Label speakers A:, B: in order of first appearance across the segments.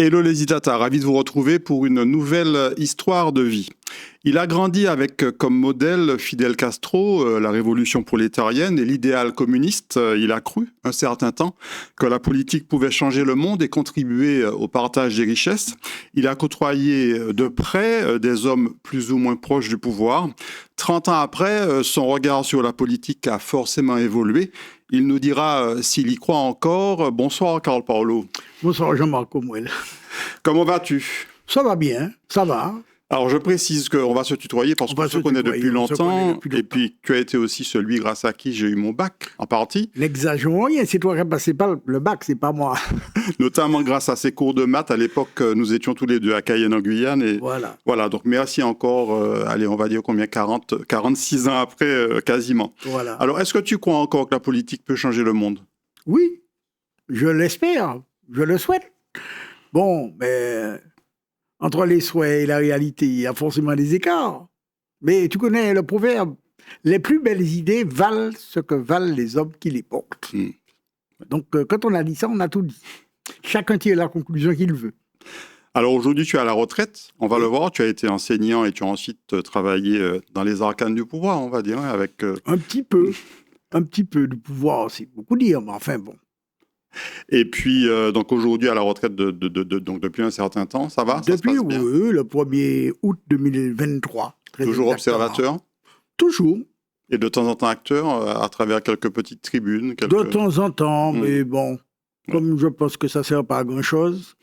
A: Hello les Itata, ravi de vous retrouver pour une nouvelle histoire de vie. Il a grandi avec comme modèle Fidel Castro, la révolution prolétarienne et l'idéal communiste. Il a cru un certain temps que la politique pouvait changer le monde et contribuer au partage des richesses. Il a côtoyé de près des hommes plus ou moins proches du pouvoir. 30 ans après, son regard sur la politique a forcément évolué. Il nous dira s'il y croit encore. Bonsoir Carl Paolo.
B: Bonsoir Jean-Marc Omouel.
A: Comment vas-tu?
B: Ça va bien, ça va.
A: Alors je précise qu'on va se tutoyer parce qu'on se connaît depuis longtemps. Et puis tu as été aussi celui grâce à qui j'ai eu mon bac, en partie.
B: N'exagérons rien, c'est toi qui as passé par le bac, c'est pas moi.
A: Notamment grâce à ces cours de maths. À l'époque, nous étions tous les deux à Cayenne en Guyane. Et voilà, donc merci encore, allez, on va dire combien, 46 ans après, quasiment.
B: Voilà.
A: Alors est-ce que tu crois encore que la politique peut changer le monde?
B: Oui, je l'espère, je le souhaite. Bon, mais entre les souhaits et la réalité, il y a forcément des écarts. Mais tu connais le proverbe, les plus belles idées valent ce que valent les hommes qui les portent. Donc, quand on a dit ça, on a tout dit. Chacun tire la conclusion qu'il veut.
A: Alors aujourd'hui, tu es à la retraite, on va le voir. Tu as été enseignant et tu as ensuite travaillé dans les arcanes du pouvoir, on va dire, avec...
B: Un petit peu de pouvoir, c'est beaucoup dire, mais enfin bon.
A: Et puis, donc aujourd'hui, à la retraite donc depuis un certain temps, ça va?
B: Depuis,
A: ça se passe bien?
B: Oui, le 1er août 2023.
A: Toujours observateur?
B: Toujours.
A: Et de temps en temps acteur, à travers quelques petites tribunes?
B: De temps en temps, mais bon, comme je pense que ça ne sert pas à grand-chose,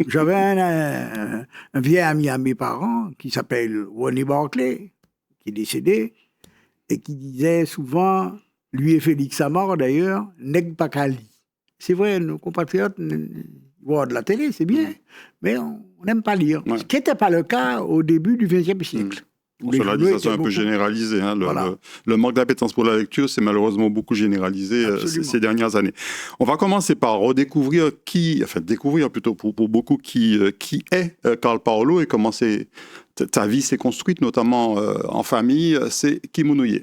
B: j'avais un vieil ami à mes parents qui s'appelle Ronnie Barclay, qui est décédé, et qui disait souvent, lui et Félix Samar d'ailleurs, « nèg pas cali ». C'est vrai, nos compatriotes voient de la télé, c'est bien, mais on n'aime pas lire. Ce qui n'était pas le cas au début du XXe siècle.
A: Cela dit, ça c'est un peu généralisé. Hein, le manque d'appétence pour la lecture, c'est malheureusement beaucoup généralisé ces dernières années. On va commencer par redécouvrir découvrir plutôt pour beaucoup qui est Carl Paolo et comment ta vie s'est construite, notamment en famille. C'est Kimunouye.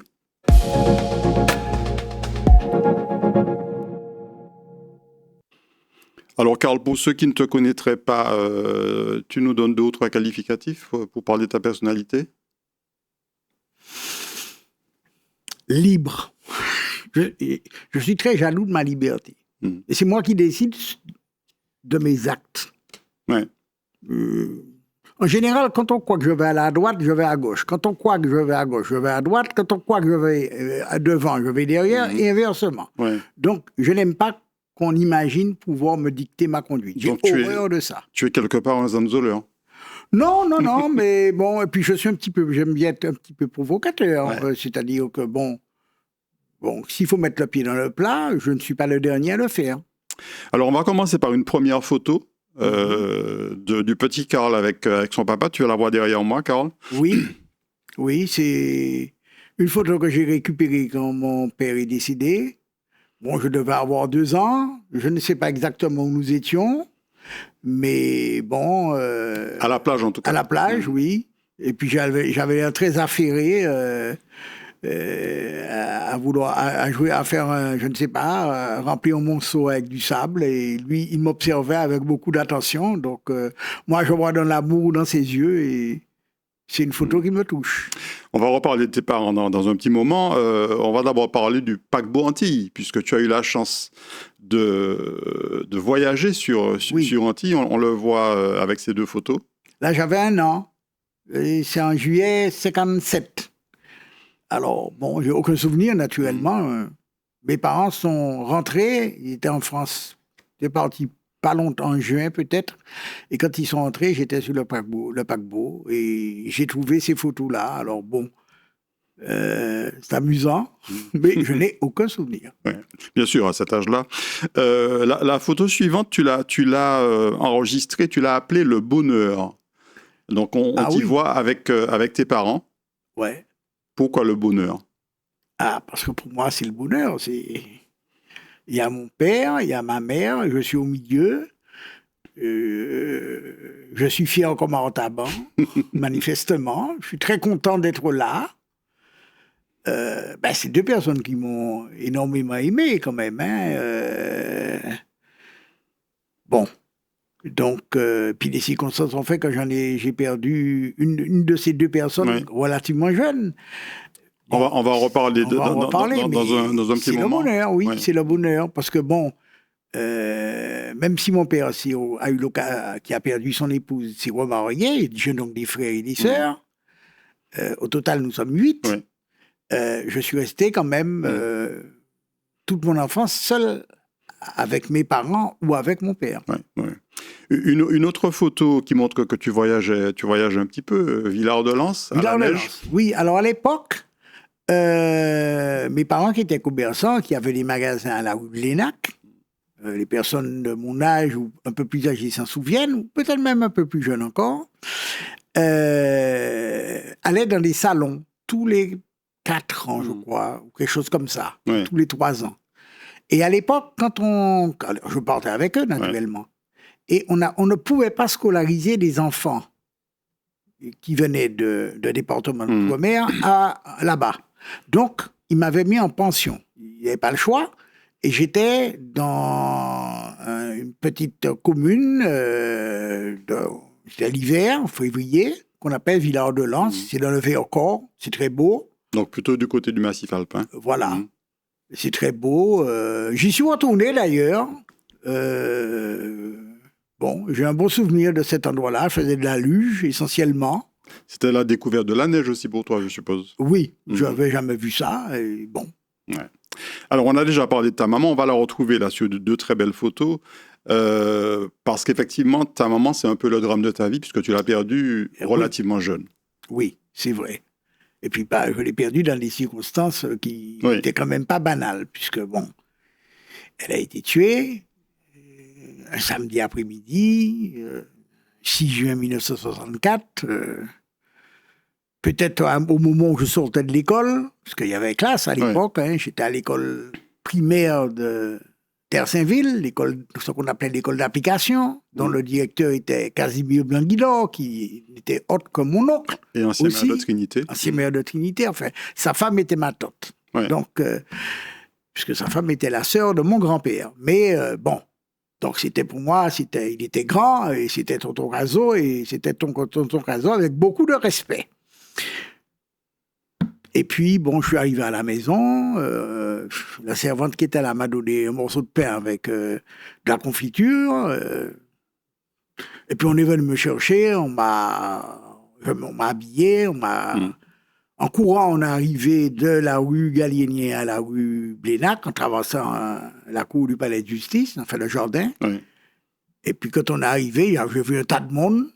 A: Alors, Carl, pour ceux qui ne te connaîtraient pas, tu nous donnes 2 ou 3 qualificatifs pour parler de ta personnalité?
B: Libre. Je suis très jaloux de ma liberté. Et c'est moi qui décide de mes actes.
A: Ouais.
B: En général, quand on croit que je vais à la droite, je vais à gauche. Quand on croit que je vais à gauche, je vais à droite. Quand on croit que je vais devant, je vais derrière, et inversement.
A: Ouais.
B: Donc, je n'aime pas qu'on imagine pouvoir me dicter ma conduite. J'ai horreur de ça.
A: Tu es quelque part un zanzoleur.
B: Non, mais bon, et puis j'aime bien être un petit peu provocateur. C'est-à-dire que, bon, s'il faut mettre le pied dans le plat, je ne suis pas le dernier à le faire.
A: Alors, on va commencer par une première photo du petit Carl avec son papa. Tu vas la voir derrière moi, Carl.
B: Oui, c'est une photo que j'ai récupérée quand mon père est décédé. Bon, je devais avoir 2 ans. Je ne sais pas exactement où nous étions. Mais bon...
A: à la plage, en tout cas.
B: À la plage, oui. Et puis, j'avais l'air très affairé à jouer, à faire, je ne sais pas, remplir un monceau avec du sable. Et lui, il m'observait avec beaucoup d'attention. Donc, moi, je vois dans l'amour dans ses yeux et c'est une photo qui me touche.
A: On va reparler de tes parents dans un petit moment. On va d'abord parler du paquebot Antilles, puisque tu as eu la chance de voyager sur Antilles. On le voit avec ces 2 photos.
B: Là, j'avais 1 an. Et c'est en juillet 1957. Alors, bon, j'ai aucun souvenir, naturellement. Mes parents sont rentrés. Ils étaient en France. J'étais parti pas longtemps, en juin peut-être. Et quand ils sont rentrés, j'étais sur le paquebot. Et j'ai trouvé ces photos-là. Alors, bon... c'est amusant, mais je n'ai aucun souvenir.
A: Ouais, bien sûr, à cet âge-là. La photo suivante, tu l'as enregistrée, tu l'as appelée Le Bonheur. Donc, on t'y voit avec tes parents.
B: Ouais.
A: Pourquoi le bonheur?
B: Parce que pour moi, c'est le bonheur. Il y a mon père, il y a ma mère, je suis au milieu. Je suis fier comme un tabac, manifestement. Je suis très content d'être là. C'est 2 personnes qui m'ont énormément aimé quand même. Bon, Donc, puis les circonstances ont fait que j'ai perdu une de ces deux personnes relativement jeunes.
A: On va en reparler
B: on va en reparler,
A: dans un petit moment.
B: C'est le bonheur, oui, c'est le bonheur. Parce que bon, même si mon père qui a perdu son épouse s'est remarié, j'ai donc des frères et des sœurs, au total nous sommes 8, je suis resté quand même toute mon enfance seul avec mes parents ou avec mon père.
A: Une autre photo qui montre que tu voyages un petit peu, Villard-de-Lans, à la neige.
B: Oui, alors à l'époque, mes parents qui étaient commerçants, qui avaient des magasins à la rue de Lénac, les personnes de mon âge ou un peu plus âgées s'en souviennent, ou peut-être même un peu plus jeunes encore, allaient dans des salons tous les 4 ans, je crois, ou quelque chose comme ça, tous les 3 ans. Et à l'époque, je partais avec eux, naturellement, et on ne pouvait pas scolariser des enfants qui venaient de départements d'outre-mer là-bas. Donc, ils m'avaient mis en pension. Il n'y avait pas le choix. Et j'étais dans une petite commune, c'était l'hiver, en février, qu'on appelle Villard-de-Lans. C'est dans le Vercors, c'est très beau.
A: Donc plutôt du côté du Massif alpin.
B: Voilà, c'est très beau. J'y suis retourné d'ailleurs. Bon, j'ai un bon souvenir de cet endroit-là. Je faisais de la luge essentiellement.
A: C'était la découverte de la neige aussi pour toi, je suppose.
B: Oui, je n'avais jamais vu ça. Et bon.
A: Alors, on a déjà parlé de ta maman. On va la retrouver là sur 2 très belles photos. Parce qu'effectivement, ta maman, c'est un peu le drame de ta vie puisque tu l'as perdue relativement jeune.
B: Oui, c'est vrai. Et puis, je l'ai perdue dans des circonstances qui n'étaient quand même pas banales, puisque, bon, elle a été tuée un samedi après-midi, 6 juin 1964, peut-être au moment où je sortais de l'école, parce qu'il y avait classe à l'époque, j'étais à l'école primaire de Terre-Saint-Ville, ce qu'on appelait l'école d'application, dont le directeur était Casimir Blanguidor, qui était autre que mon oncle.
A: Et ancien maire de Trinité.
B: Ancien maire de Trinité, enfin, sa femme était ma tante. Donc, puisque sa femme était la sœur de mon grand-père. Mais bon, donc c'était pour moi, il était grand, et c'était tonton Razo, et c'était tonton Razo avec beaucoup de respect. Et puis, bon, je suis arrivé à la maison, la servante qui était là m'a donné un morceau de pain avec de la confiture, et puis on est venu me chercher, on m'a habillé, en courant, on est arrivé de la rue Gallienier à la rue Blénac, en traversant la cour du palais de justice, enfin le jardin. Et puis quand on est arrivé, j'ai vu un tas de monde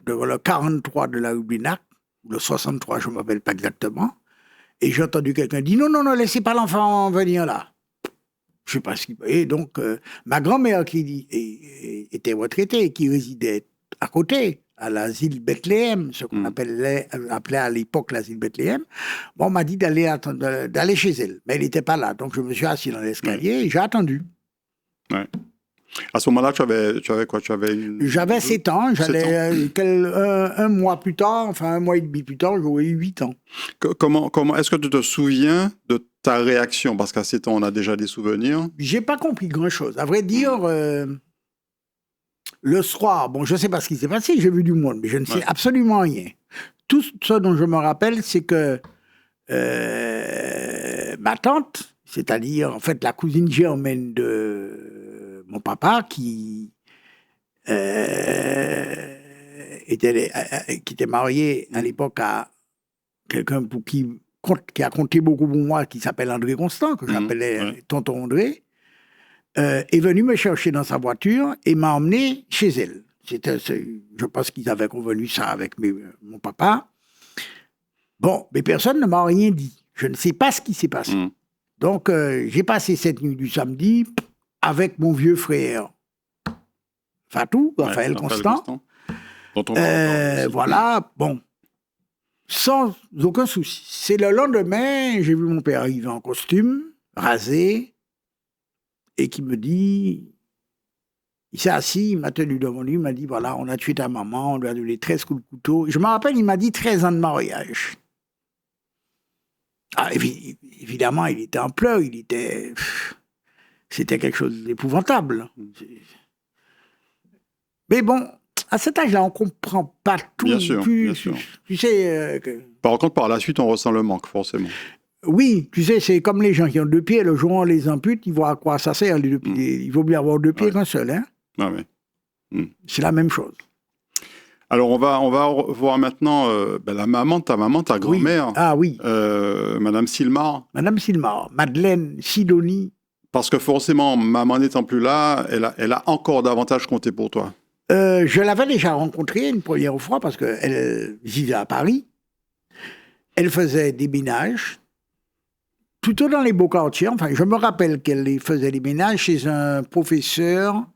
B: devant le 43 de la rue Blénac, ou le 63, je ne me rappelle pas exactement. Et j'ai entendu quelqu'un dire « Non, laissez pas l'enfant venir là ». Je ne sais pas ce qu'il... Et donc, ma grand-mère qui était retraitée et qui résidait à côté, à l'asile Bethléem, ce qu'on appelait à l'époque l'asile Bethléem, bon, m'a dit d'aller chez elle. Mais elle n'était pas là. Donc, je me suis assis dans l'escalier et j'ai attendu.
A: À ce moment-là, tu avais quoi?
B: J'avais 7 ans. Un mois plus tard, enfin 1 mois et demi plus tard, j'aurais eu 8 ans.
A: Comment est-ce que tu te souviens de ta réaction? Parce qu'à 7 ans, on a déjà des souvenirs.
B: J'ai pas compris grand-chose. À vrai dire, le soir, bon, je sais pas ce qui s'est passé, j'ai vu du monde, mais je ne sais absolument rien. Tout ce dont je me rappelle, c'est que ma tante, c'est-à-dire en fait la cousine germaine de mon papa, qui était marié à l'époque à quelqu'un qui a compté beaucoup pour moi, qui s'appelle André Constant, que j'appelais tonton André, est venu me chercher dans sa voiture et m'a emmené chez elle. Je pense qu'ils avaient convenu ça avec mon papa. Bon, mais personne ne m'a rien dit. Je ne sais pas ce qui s'est passé. Donc, j'ai passé cette nuit du samedi avec mon vieux frère Fatou, Raphaël Constant. Voilà, bon, sans aucun souci. C'est le lendemain, j'ai vu mon père arriver en costume, rasé, et qui me dit, il s'est assis, il m'a tenu devant lui, il m'a dit, voilà, on a tué ta maman, on lui a donné 13 coups de couteau. Je me rappelle, il m'a dit 13 ans de mariage. Ah, évidemment, il était en pleurs, c'était quelque chose d'épouvantable. Mais bon, à cet âge-là, on ne comprend pas tout.
A: Bien sûr, bien sûr.
B: Tu sais...
A: Par contre, par la suite, on ressent le manque, forcément.
B: Oui, tu sais, c'est comme les gens qui ont 2 pieds, le jour où on les ampute, ils voient à quoi ça sert, les 2 pieds. Il vaut mieux avoir 2 pieds qu'un seul, hein.
A: Ah, ouais.
B: C'est la même chose.
A: Alors, on va voir maintenant la maman, ta grand-mère.
B: Oui. Ah oui.
A: Madame Silmar.
B: Madame Silmar, Madeleine Sidonie.
A: Parce que forcément, maman n'étant plus là, elle a encore davantage compté pour toi.
B: Je l'avais déjà rencontrée une première fois parce qu'elle vivait à Paris. Elle faisait des ménages, plutôt dans les beaux quartiers. Enfin, je me rappelle qu'elle faisait des ménages chez un professeur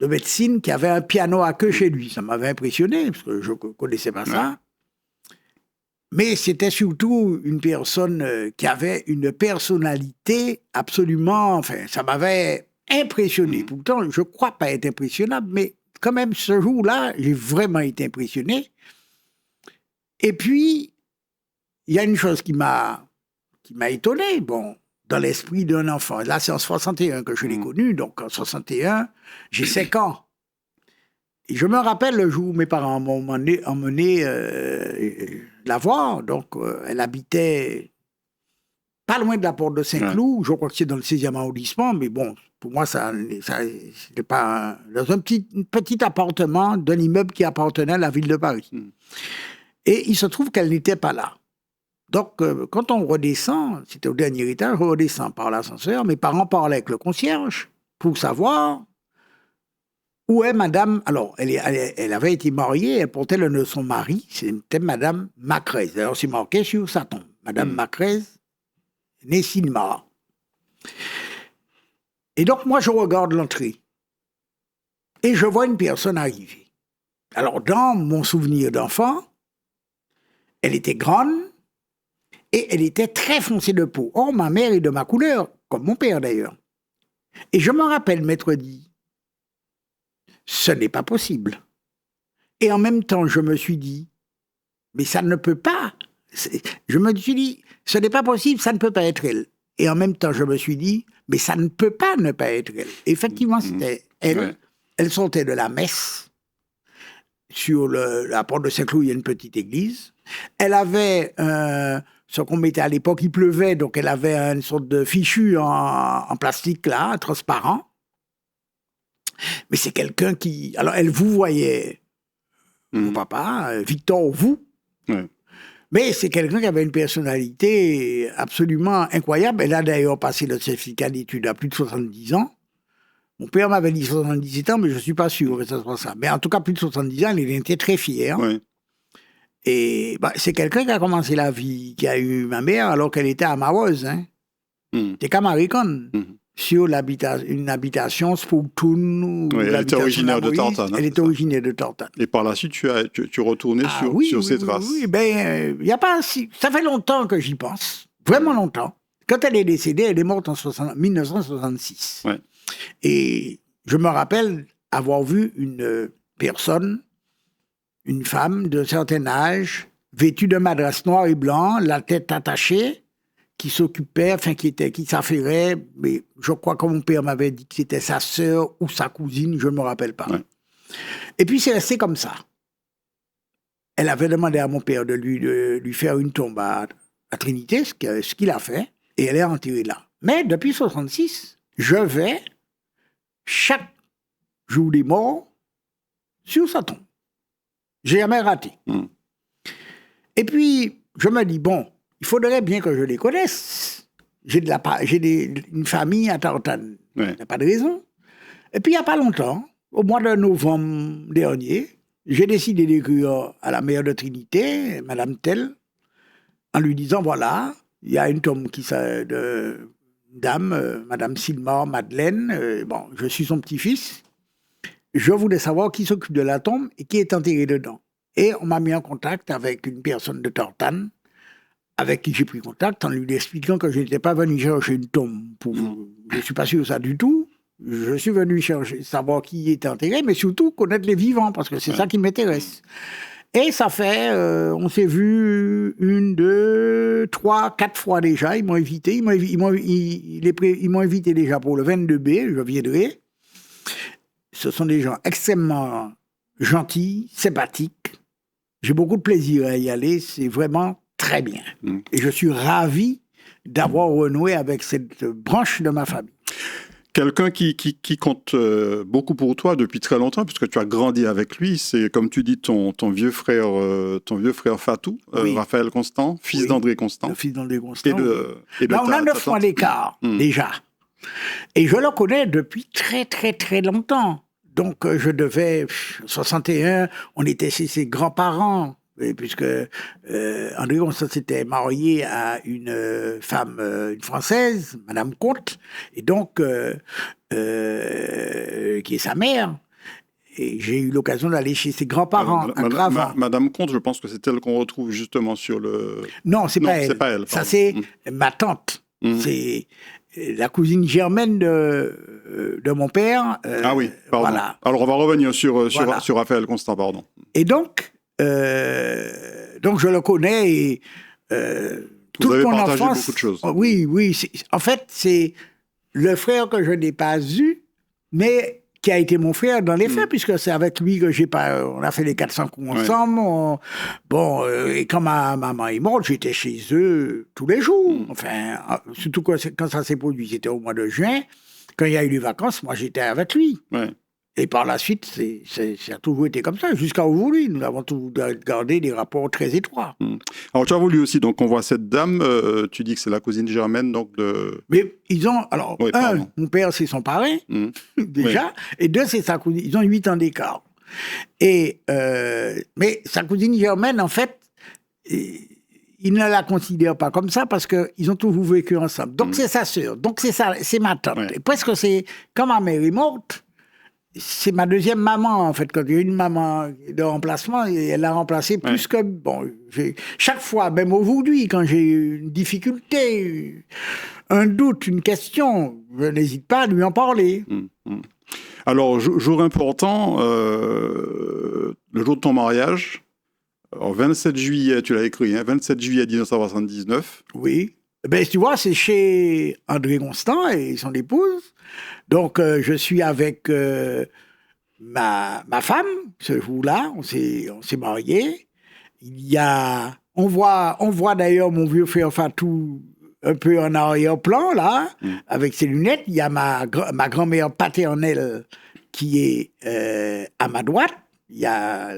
B: de médecine qui avait un piano à queue chez lui. Ça m'avait impressionné, parce que je ne connaissais pas ça. Mais c'était surtout une personne qui avait une personnalité absolument... Enfin, ça m'avait impressionné. Pourtant, je ne crois pas être impressionnable, mais quand même, ce jour-là, j'ai vraiment été impressionné. Et puis, il y a une chose qui m'a étonné. Bon, dans l'esprit d'un enfant. Là, c'est en 61 que je l'ai connu. Donc, en 61, j'ai 5 ans. Et je me rappelle le jour où mes parents m'ont emmené la voir. Donc, elle habitait pas loin de la porte de Saint-Cloud. Je crois que c'est dans le 16e arrondissement. Mais bon, pour moi, ça c'était pas... dans un petit appartement d'un immeuble qui appartenait à la ville de Paris. Et il se trouve qu'elle n'était pas là. Donc, quand on redescend, c'était au dernier étage, on redescend par l'ascenseur, mes parents parlaient avec le concierge pour savoir où est madame... Alors, elle avait été mariée, elle portait le nom de son mari, c'était madame Macrez. Alors, c'est marqué sur sa tombe. Madame Macrez, née Silmar. Et donc, moi, je regarde l'entrée. Et je vois une personne arriver. Alors, dans mon souvenir d'enfant, elle était grande, et elle était très foncée de peau. Or, ma mère est de ma couleur, comme mon père d'ailleurs. Et je me rappelle m'être dit, ce n'est pas possible. Et en même temps, je me suis dit, mais ça ne peut pas. Je me suis dit, ce n'est pas possible, ça ne peut pas être elle. Et en même temps, je me suis dit, mais ça ne peut pas ne pas être elle. Effectivement, c'était elle. Ouais. Elle sortait de la messe. Sur la porte de Saint-Cloud, il y a une petite église. Elle avait ce qu'on mettait à l'époque, il pleuvait, donc elle avait une sorte de fichu en plastique, là, transparent. Mais c'est quelqu'un qui... Alors, elle vous voyait, mon papa, Victor, vous. Ouais. Mais c'est quelqu'un qui avait une personnalité absolument incroyable. Elle a d'ailleurs passé le certificat d'études à plus de 70 ans. Mon père m'avait dit 77 ans, mais je ne suis pas sûr que ça soit ça. Mais en tout cas, plus de 70 ans, il était très fier. Ouais. Et c'est quelqu'un qui a commencé la vie, qui a eu ma mère alors qu'elle était à Maroz. Hein. C'était qu'américaine. Sur une habitation Spoutoun.
A: Oui, elle était originaire de Tartane.
B: Elle était originaire de Tartane.
A: Et par la suite, tu retournais sur ses traces.
B: Oui, y a pas ça fait longtemps que j'y pense. Vraiment longtemps. Quand elle est décédée, elle est morte en 1966. Ouais. Et je me rappelle avoir vu une personne, une femme d'un certain âge, vêtue de madras noir et blanc, la tête attachée, qui s'occupait, enfin qui s'affairait, mais je crois que mon père m'avait dit que c'était sa sœur ou sa cousine, je ne me rappelle pas. Ouais. Et puis c'est resté comme ça. Elle avait demandé à mon père de lui faire une tombe à Trinité, ce qu'il a fait, et elle est enterrée là. Mais depuis 1966, je vais chaque jour des morts sur sa tombe. J'ai jamais raté. Et puis, je me dis, bon, il faudrait bien que je les connaisse. J'ai une famille à Tartane. Il n'y a pas de raison. Et puis, il n'y a pas longtemps, au mois de novembre dernier, j'ai décidé d'écrire à la mère de Trinité, Madame Tell, en lui disant, voilà, il y a une tombe de dame, Madame Silmar Madeleine, bon, je suis son petit-fils. Je voulais savoir qui s'occupe de la tombe et qui est enterré dedans. Et on m'a mis en contact avec une personne de Tartane, avec qui j'ai pris contact en lui expliquant que je n'étais pas venu chercher une tombe. Je ne suis pas sûr de ça du tout. Je suis venu savoir qui était enterré, mais surtout connaître les vivants, parce que c'est ça qui m'intéresse. Et ça fait, on s'est vu 1, 2, 3, 4 fois déjà. Ils m'ont invité. Ils m'ont invité déjà pour le 22 B, je viendrai. ce sont des gens extrêmement gentils, sympathiques. J'ai beaucoup de plaisir à y aller. C'est vraiment très bien. Et je suis ravi d'avoir renoué avec cette branche de ma famille.
A: Quelqu'un qui compte beaucoup pour toi depuis très longtemps, puisque tu as grandi avec lui, c'est, comme tu dis, ton vieux frère Fatou, oui. Raphaël Constant, fils d'André Constant.
B: Le fils d'André Constant.
A: Là,
B: on a 9 mois d'écart, déjà. Et je le connais depuis très, très, très longtemps. Donc, je devais, 61, on était chez ses grands-parents. Et puisque André Constant s'était marié à une femme, une Française, Madame Comte, et donc, qui est sa mère. Et j'ai eu l'occasion d'aller chez ses grands-parents à Gravant.
A: Madame Comte, je pense que c'est elle qu'on retrouve justement sur le...
B: Non, c'est pas elle.
A: C'est pas elle.
B: Ça, c'est ma tante. C'est la cousine germaine de mon père.
A: Ah oui, pardon. Voilà. Alors, on va revenir sur Raphaël Constant, pardon.
B: Et donc je le connais et toute mon enfance... Vous avez partagé
A: beaucoup de choses.
B: Oui. En fait, c'est le frère que je n'ai pas eu, mais qui a été mon frère dans les faits, puisque c'est avec lui que on a fait les 400 coups ensemble. Et quand ma maman est morte, j'étais chez eux tous les jours. Enfin, surtout quand ça s'est produit, c'était au mois de juin. Quand il y a eu les vacances, moi, j'étais avec lui. Ouais. Et par la suite, ça a toujours été comme ça. Jusqu'à aujourd'hui, nous avons toujours gardé des rapports très étroits.
A: Alors, tu as voulu aussi donc, qu'on voit cette dame. Tu dis que c'est la cousine germaine, donc de...
B: Mais ils ont... Alors, mon père, c'est son parrain, déjà. Et deux, c'est sa cousine. Ils ont 8 ans d'écart. Mais sa cousine germaine, en fait, il ne la considère pas comme ça parce qu'ils ont toujours vécu ensemble. Donc, c'est sa sœur. Donc, c'est ma tante. Ouais. Et presque, c'est... Quand ma mère est morte, c'est ma deuxième maman, en fait. Quand il y a une maman de remplacement, elle l'a remplacée plus que... Bon, chaque fois, même aujourd'hui, quand j'ai une difficulté, un doute, une question, je n'hésite pas à lui en parler.
A: Alors, jour important, le jour de ton mariage, alors 27 juillet, tu l'as écrit, 27 juillet 1979.
B: Oui. Ben, tu vois, c'est chez André Constant et son épouse. Donc, je suis avec ma femme, ce jour-là, on s'est mariés. On voit d'ailleurs mon vieux frère Fatou un peu en arrière-plan, là, avec ses lunettes. Il y a ma grand-mère paternelle qui est à ma droite. Il y a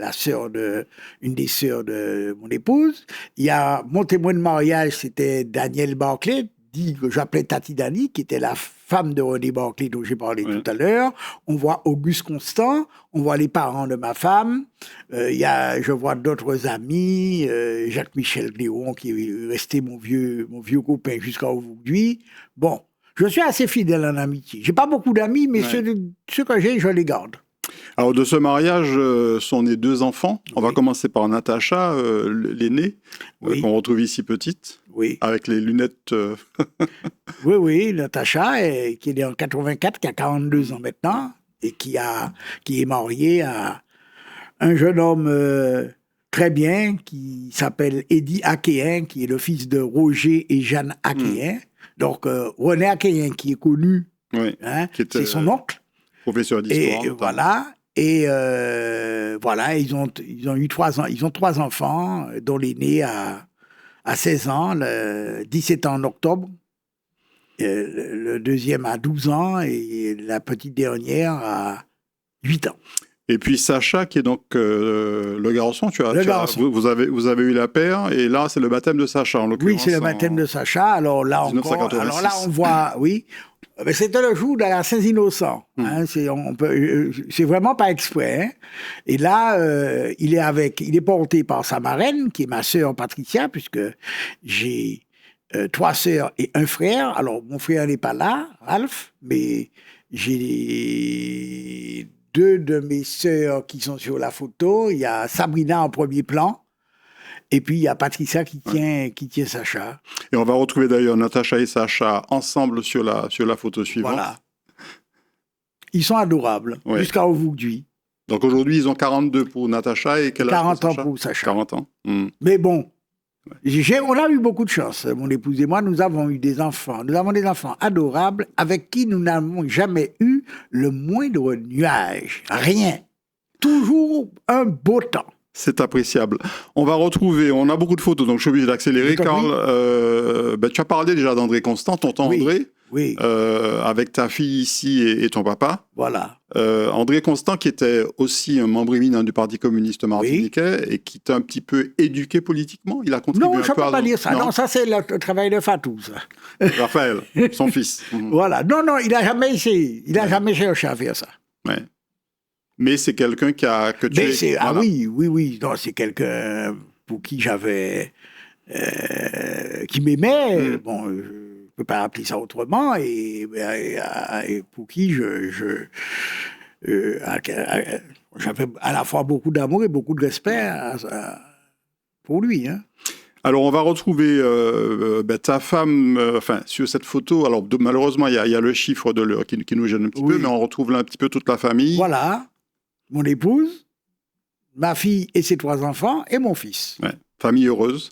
B: une des sœurs de mon épouse. Il y a mon témoin de mariage, c'était Daniel Barclay, que j'appelais Tati Dani, qui était la femme de René Barclay dont j'ai parlé tout à l'heure. On voit Auguste Constant, on voit les parents de ma femme. Je vois d'autres amis, Jacques-Michel Léon, qui est resté mon vieux copain jusqu'à aujourd'hui. Bon, je suis assez fidèle en amitié. J'ai pas beaucoup d'amis, mais ceux que j'ai, je les garde.
A: Alors, de ce mariage sont nés 2 enfants. On va commencer par Natacha, l'aînée, qu'on retrouve ici petite, avec les lunettes.
B: Oui, Natacha, qui est née en 84, qui a 42 ans maintenant, et qui est mariée à un jeune homme très bien, qui s'appelle Eddie Akéen, qui est le fils de Roger et Jeanne Akéen. Donc, René Akéen, qui est connu, c'est son oncle.
A: Professeur d'histoire.
B: Et voilà. Et ils ont eu 3 ans. Ils ont 3 enfants, dont l'aîné a 16 ans, 17 ans en octobre. Le deuxième a 12 ans et la petite dernière a 8 ans.
A: Et puis Sacha, qui est donc le garçon. Vous avez eu la paire, et là, c'est le baptême de Sacha, en l'occurrence.
B: Oui, c'est le baptême de Sacha. Alors là, on voit, c'était le jour de la Saint-Innocent. C'est vraiment pas exprès. Hein. Et là, il est porté par sa marraine, qui est ma sœur Patricia, puisque j'ai 3 sœurs et un frère. Alors, mon frère n'est pas là, Ralph, mais j'ai 2 de mes sœurs qui sont sur la photo. Il y a Sabrina en premier plan. Et puis, il y a Patricia qui tient Sacha.
A: Et on va retrouver d'ailleurs Natacha et Sacha ensemble sur la photo suivante. Voilà.
B: Ils sont adorables, jusqu'à aujourd'hui.
A: Donc aujourd'hui, ils ont 42 pour Natacha et quel âge
B: 40 ans pour Sacha.
A: 40 ans.
B: Mais bon, On a eu beaucoup de chance, mon épouse et moi, nous avons eu des enfants. Nous avons des enfants adorables avec qui nous n'avons jamais eu le moindre nuage. Rien. Toujours un beau temps.
A: C'est appréciable. On va retrouver, on a beaucoup de photos, donc je suis obligé d'accélérer. Karl, tu as parlé déjà d'André Constant, tonton André, avec ta fille ici et ton papa.
B: Voilà.
A: André Constant, qui était aussi un membre éminent du Parti communiste martiniquais et qui t'a un petit peu éduqué politiquement. Il a contribué
B: non,
A: un
B: je ne
A: peu
B: peux pas dire ça. Non, ça c'est le travail de Fatou, ça.
A: Raphaël, son fils.
B: Voilà. Non, il n'a jamais essayé. Il n'a jamais cherché à faire ça.
A: Ouais. Mais c'est quelqu'un que tu es...
B: Ah oui. Non, c'est quelqu'un pour qui j'avais... qui m'aimait. Bon, je ne peux pas appeler ça autrement. Et pour qui j'avais à la fois beaucoup d'amour et beaucoup de respect pour lui. Hein.
A: Alors, on va retrouver ta femme, sur cette photo. Alors, malheureusement, il y a le chiffre de l'heure qui nous gêne un petit peu, mais on retrouve là un petit peu toute la famille.
B: Voilà. Mon épouse, ma fille et ses 3 enfants, et mon fils.
A: Ouais. Famille heureuse.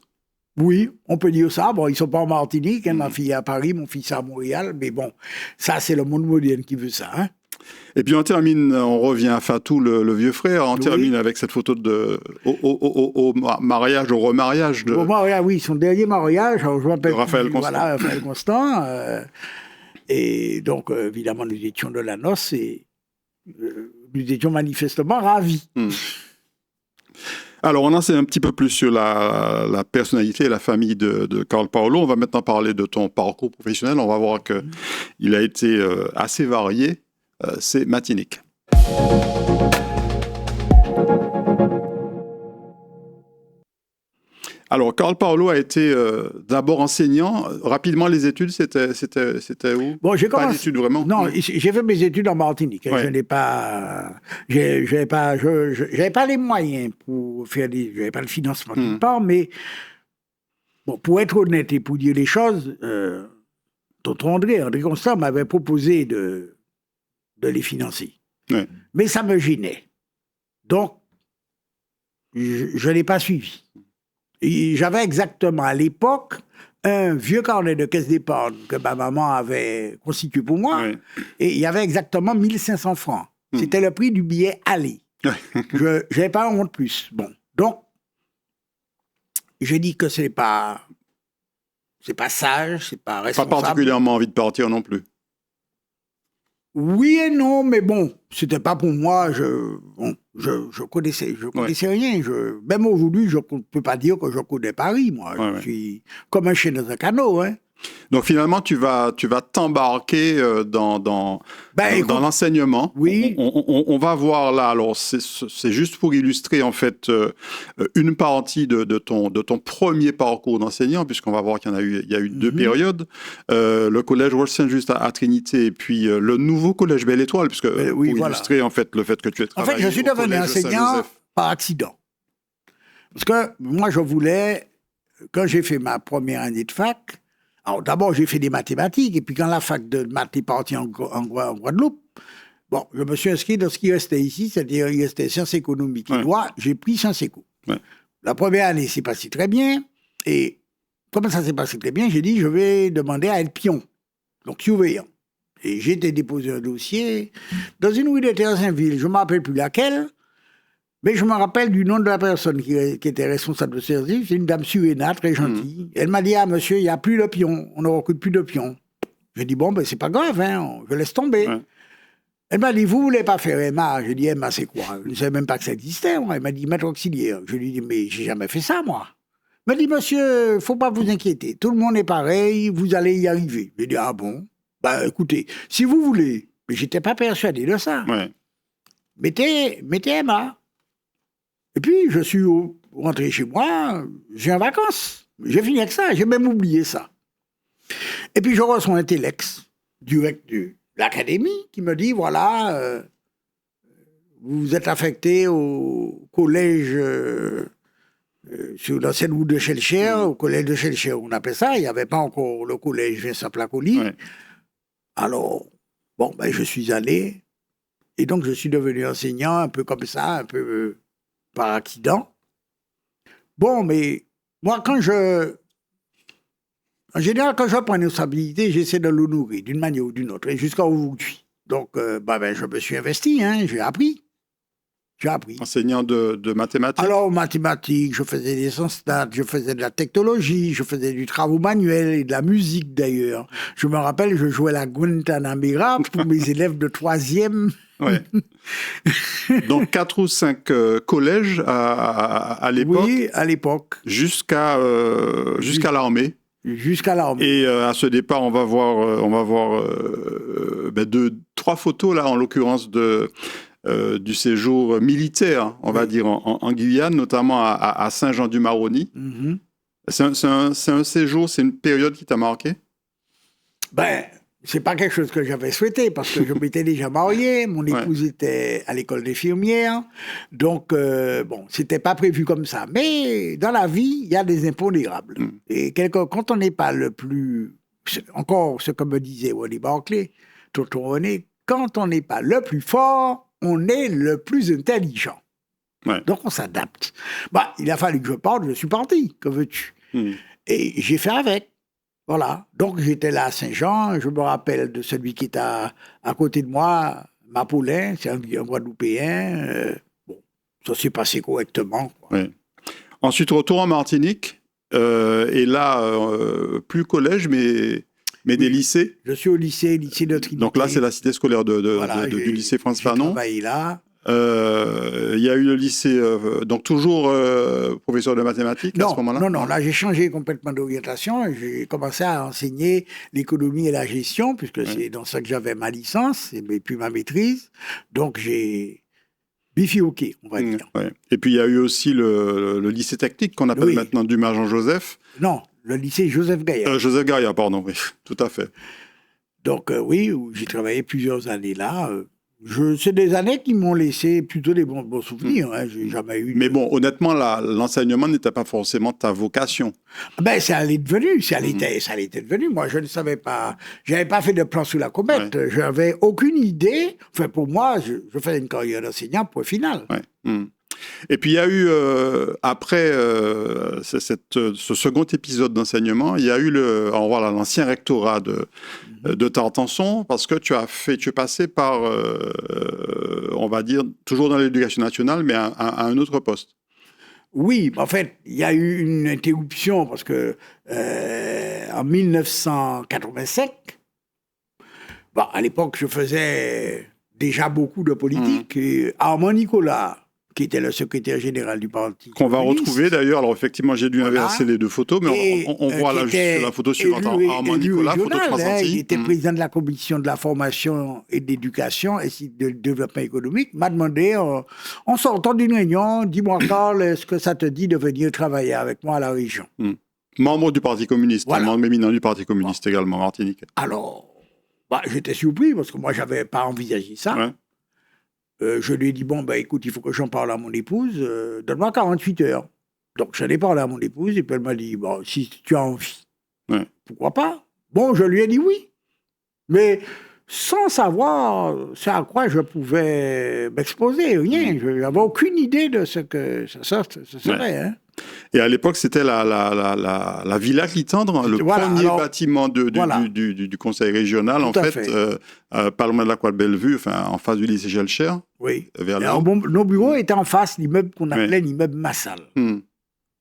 B: Oui, on peut dire ça. Bon, ils ne sont pas en Martinique. Hein, ma fille est à Paris, mon fils est à Montréal. Mais bon, ça, c'est le monde moderne qui veut ça. Hein.
A: Et puis on revient à Fatou, le vieux frère. On termine avec cette photo au mariage, au remariage de...
B: Au mariage, oui, son dernier mariage. Alors, je m'appelle
A: Raphaël Constant.
B: Voilà, Raphaël Constant. Et donc, évidemment, nous étions de la noce et nous étions manifestement ravis.
A: Alors, on en sait un petit peu plus sur la personnalité et la famille de Karl Paulo. On va maintenant parler de ton parcours professionnel. On va voir qu'il a été assez varié. C'est Matinique. Alors, Karl Paulo a été d'abord enseignant. Rapidement, les études, c'était où?
B: Bon, j'ai commencé...
A: Pas d'études vraiment?
B: Non, j'ai fait mes études en Martinique. Ouais. Je n'ai pas... J'avais pas les moyens pour faire des... J'avais pas le financement d'une part, mais... Bon, pour être honnête et pour dire les choses, tonton André Constant m'avait proposé de les financer. Ouais. Mais ça me gênait. Donc, je ne l'ai pas suivi. J'avais exactement à l'époque un vieux carnet de caisse d'épargne que ma maman avait constitué pour moi, et il y avait exactement 1500 francs. C'était le prix du billet aller. Je n'avais pas un honte plus. Bon, donc, j'ai dit que c'est pas sage, c'est pas responsable.
A: Pas particulièrement envie de partir non plus.
B: Oui et non, mais bon, c'était pas pour moi. Je connaissais rien. Même aujourd'hui, je ne peux pas dire que je connais Paris, moi. Je suis comme un chien dans un canot, hein.
A: Donc finalement, tu vas t'embarquer dans l'enseignement.
B: Oui.
A: On va voir là. Alors c'est juste pour illustrer en fait une partie de ton premier parcours d'enseignant, puisqu'on va voir qu'il y a eu 2 périodes. Le collège Roche Saint-Just à Trinité, et puis le nouveau collège Belle Étoile, puisque pour illustrer en fait le fait que tu es travaillé.
B: En fait, je suis devenu enseignant par accident, parce que moi je voulais, quand j'ai fait ma première année de fac. Alors, d'abord, j'ai fait des mathématiques, et puis quand la fac de maths est partie en Guadeloupe, bon, je me suis inscrit dans ce qui restait ici, c'est-à-dire il restait sciences économiques et droit, j'ai pris sciences éco. La première année s'est passée très bien, et comme ça s'est passé très bien, j'ai dit, je vais demander à être pion, donc surveillant. Et j'ai été déposer un dossier dans une rue de Terre-Saint-Ville, je ne me rappelle plus laquelle, mais je me rappelle du nom de la personne qui était responsable de ce service. C'est une dame Suéna, très gentille. Elle m'a dit, monsieur, il n'y a plus de pions. On ne recrute plus de pions. J'ai dit, bon, c'est pas grave, hein, je laisse tomber. Elle m'a dit, vous ne voulez pas faire Emma? J'ai dit, Emma, c'est quoi? Je ne savais même pas que ça existait, moi. Elle m'a dit, maître auxiliaire. Je lui ai dit, mais j'ai jamais fait ça, moi. Elle m'a dit, monsieur, il ne faut pas vous inquiéter. Tout le monde est pareil, vous allez y arriver. J'ai dit, ah bon? Bah, écoutez, si vous voulez. Mais je n'étais pas persuadé de ça. Mettez Emma. Et puis, je suis rentré chez moi, j'ai en vacances. J'ai fini avec ça, j'ai même oublié ça. Et puis, je reçois un téléx direct de l'académie qui me dit, voilà, vous êtes affecté au collège sur l'ancienne route de Chelcher, au collège de Chelcher, on appelait ça. Il n'y avait pas encore le collège Vincent Placoli. Alors, bon, je suis allé. Et donc, je suis devenu enseignant, un peu comme ça, un peu... par accident. Bon, mais Moi, en général, quand je prends une responsabilité, j'essaie de l'honorer d'une manière ou d'une autre, et jusqu'à aujourd'hui. Donc, je me suis investi, hein, j'ai appris.
A: Enseignant de mathématiques?
B: Alors, mathématiques, je faisais des stats, je faisais de la technologie, je faisais du travail manuel et de la musique d'ailleurs. Je me rappelle, je jouais la Guantanamera pour mes élèves de 3e.
A: Ouais. Donc 4 ou 5 collèges à l'époque?
B: Oui, à l'époque.
A: Jusqu'à l'armée.
B: Jusqu'à l'armée.
A: Et à ce départ, on va voir 3 photos là, en l'occurrence du séjour militaire, on va dire, en Guyane, notamment à Saint-Jean-du-Maroni.
B: Mm-hmm.
A: C'est un séjour, c'est une période qui t'a marqué?
B: C'est pas quelque chose que j'avais souhaité parce que je m'étais déjà marié, mon épouse était à l'école d'infirmière, donc c'était pas prévu comme ça. Mais dans la vie, il y a des impondérables. Et quand on n'est pas le plus, encore ce que me disait Ronnie Barclay, tonton René, quand on n'est pas le plus fort, on est le plus intelligent.
A: Ouais.
B: Donc on s'adapte. Il a fallu que je parte, je suis parti, que veux-tu? Et j'ai fait avec. Voilà. Donc j'étais là à Saint-Jean, je me rappelle de celui qui est à côté de moi, Mapoulin, c'est un Guadeloupéen. Ça s'est passé correctement.
A: Ouais. Ensuite, retour en Martinique, et là, plus collège, mais des lycées.
B: Je suis au lycée de Trinité.
A: Donc là, c'est la cité scolaire du lycée France Fanon.
B: J'ai travaillé là.
A: Il y a eu le lycée, donc toujours professeur de mathématiques à ce moment-là?
B: Non, là j'ai changé complètement d'orientation. J'ai commencé à enseigner l'économie et la gestion, puisque c'est dans ça que j'avais ma licence et puis ma maîtrise. Donc j'ai bifurqué, on va dire.
A: Ouais. Et puis il y a eu aussi le lycée technique qu'on appelle maintenant Dumas Jean-Joseph.
B: Non, le lycée Joseph Gaillard.
A: Joseph Gaillard, pardon, oui, tout à fait.
B: Donc où j'ai travaillé plusieurs années là. C'est des années qui m'ont laissé plutôt des bons souvenirs. Hein. J'ai jamais eu.
A: Mais bon, honnêtement, l'enseignement n'était pas forcément ta vocation.
B: Ça allait devenu, ça allait devenu. Moi, je ne savais pas. J'avais pas fait de plan sous la comète. Ouais. J'avais aucune idée. Enfin, pour moi, je faisais une carrière d'enseignant pour final.
A: Ouais. Et puis il y a eu, après ce second épisode d'enseignement, il y a eu l'ancien rectorat de Tartanson, parce que tu es passé par, on va dire, toujours dans l'éducation nationale, mais à un autre poste.
B: Oui, en fait, il y a eu une interruption, parce que en 1985, à l'époque, je faisais déjà beaucoup de politique, et Armand Nicolas, qui était le secrétaire général du parti.
A: Qu'on va retrouver d'ailleurs. Alors effectivement, j'ai dû inverser les deux photos, mais on voit là juste la photo suivante. Armand Nicolas, photo 300.
B: Il était président de la commission de la formation et de l'éducation et de développement économique. M'a demandé, en sortant d'une réunion, dis-moi Carl, est-ce que ça te dit de venir travailler avec moi à la région?
A: Membre du Parti communiste, membre éminent du Parti communiste également, Martinique.
B: Alors, j'étais surpris parce que moi, j'avais pas envisagé ça. Ouais. Je lui ai dit, écoute, il faut que j'en parle à mon épouse, donne-moi 48 heures. Donc, j'en ai parlé à mon épouse, et puis elle m'a dit, si tu as envie, pourquoi pas? Bon, je lui ai dit oui. Mais sans savoir ce à quoi je pouvais m'exposer, rien. Je n'avais aucune idée de ce que ça serait. Hein.
A: Et à l'époque, c'était la Villa Clitandre, le premier bâtiment du conseil régional, en fait, pas loin de la Croix de Bellevue, en face du lycée Gelcher.
B: Oui. Nos bureaux étaient en face de l'immeuble qu'on appelait l'immeuble Massal.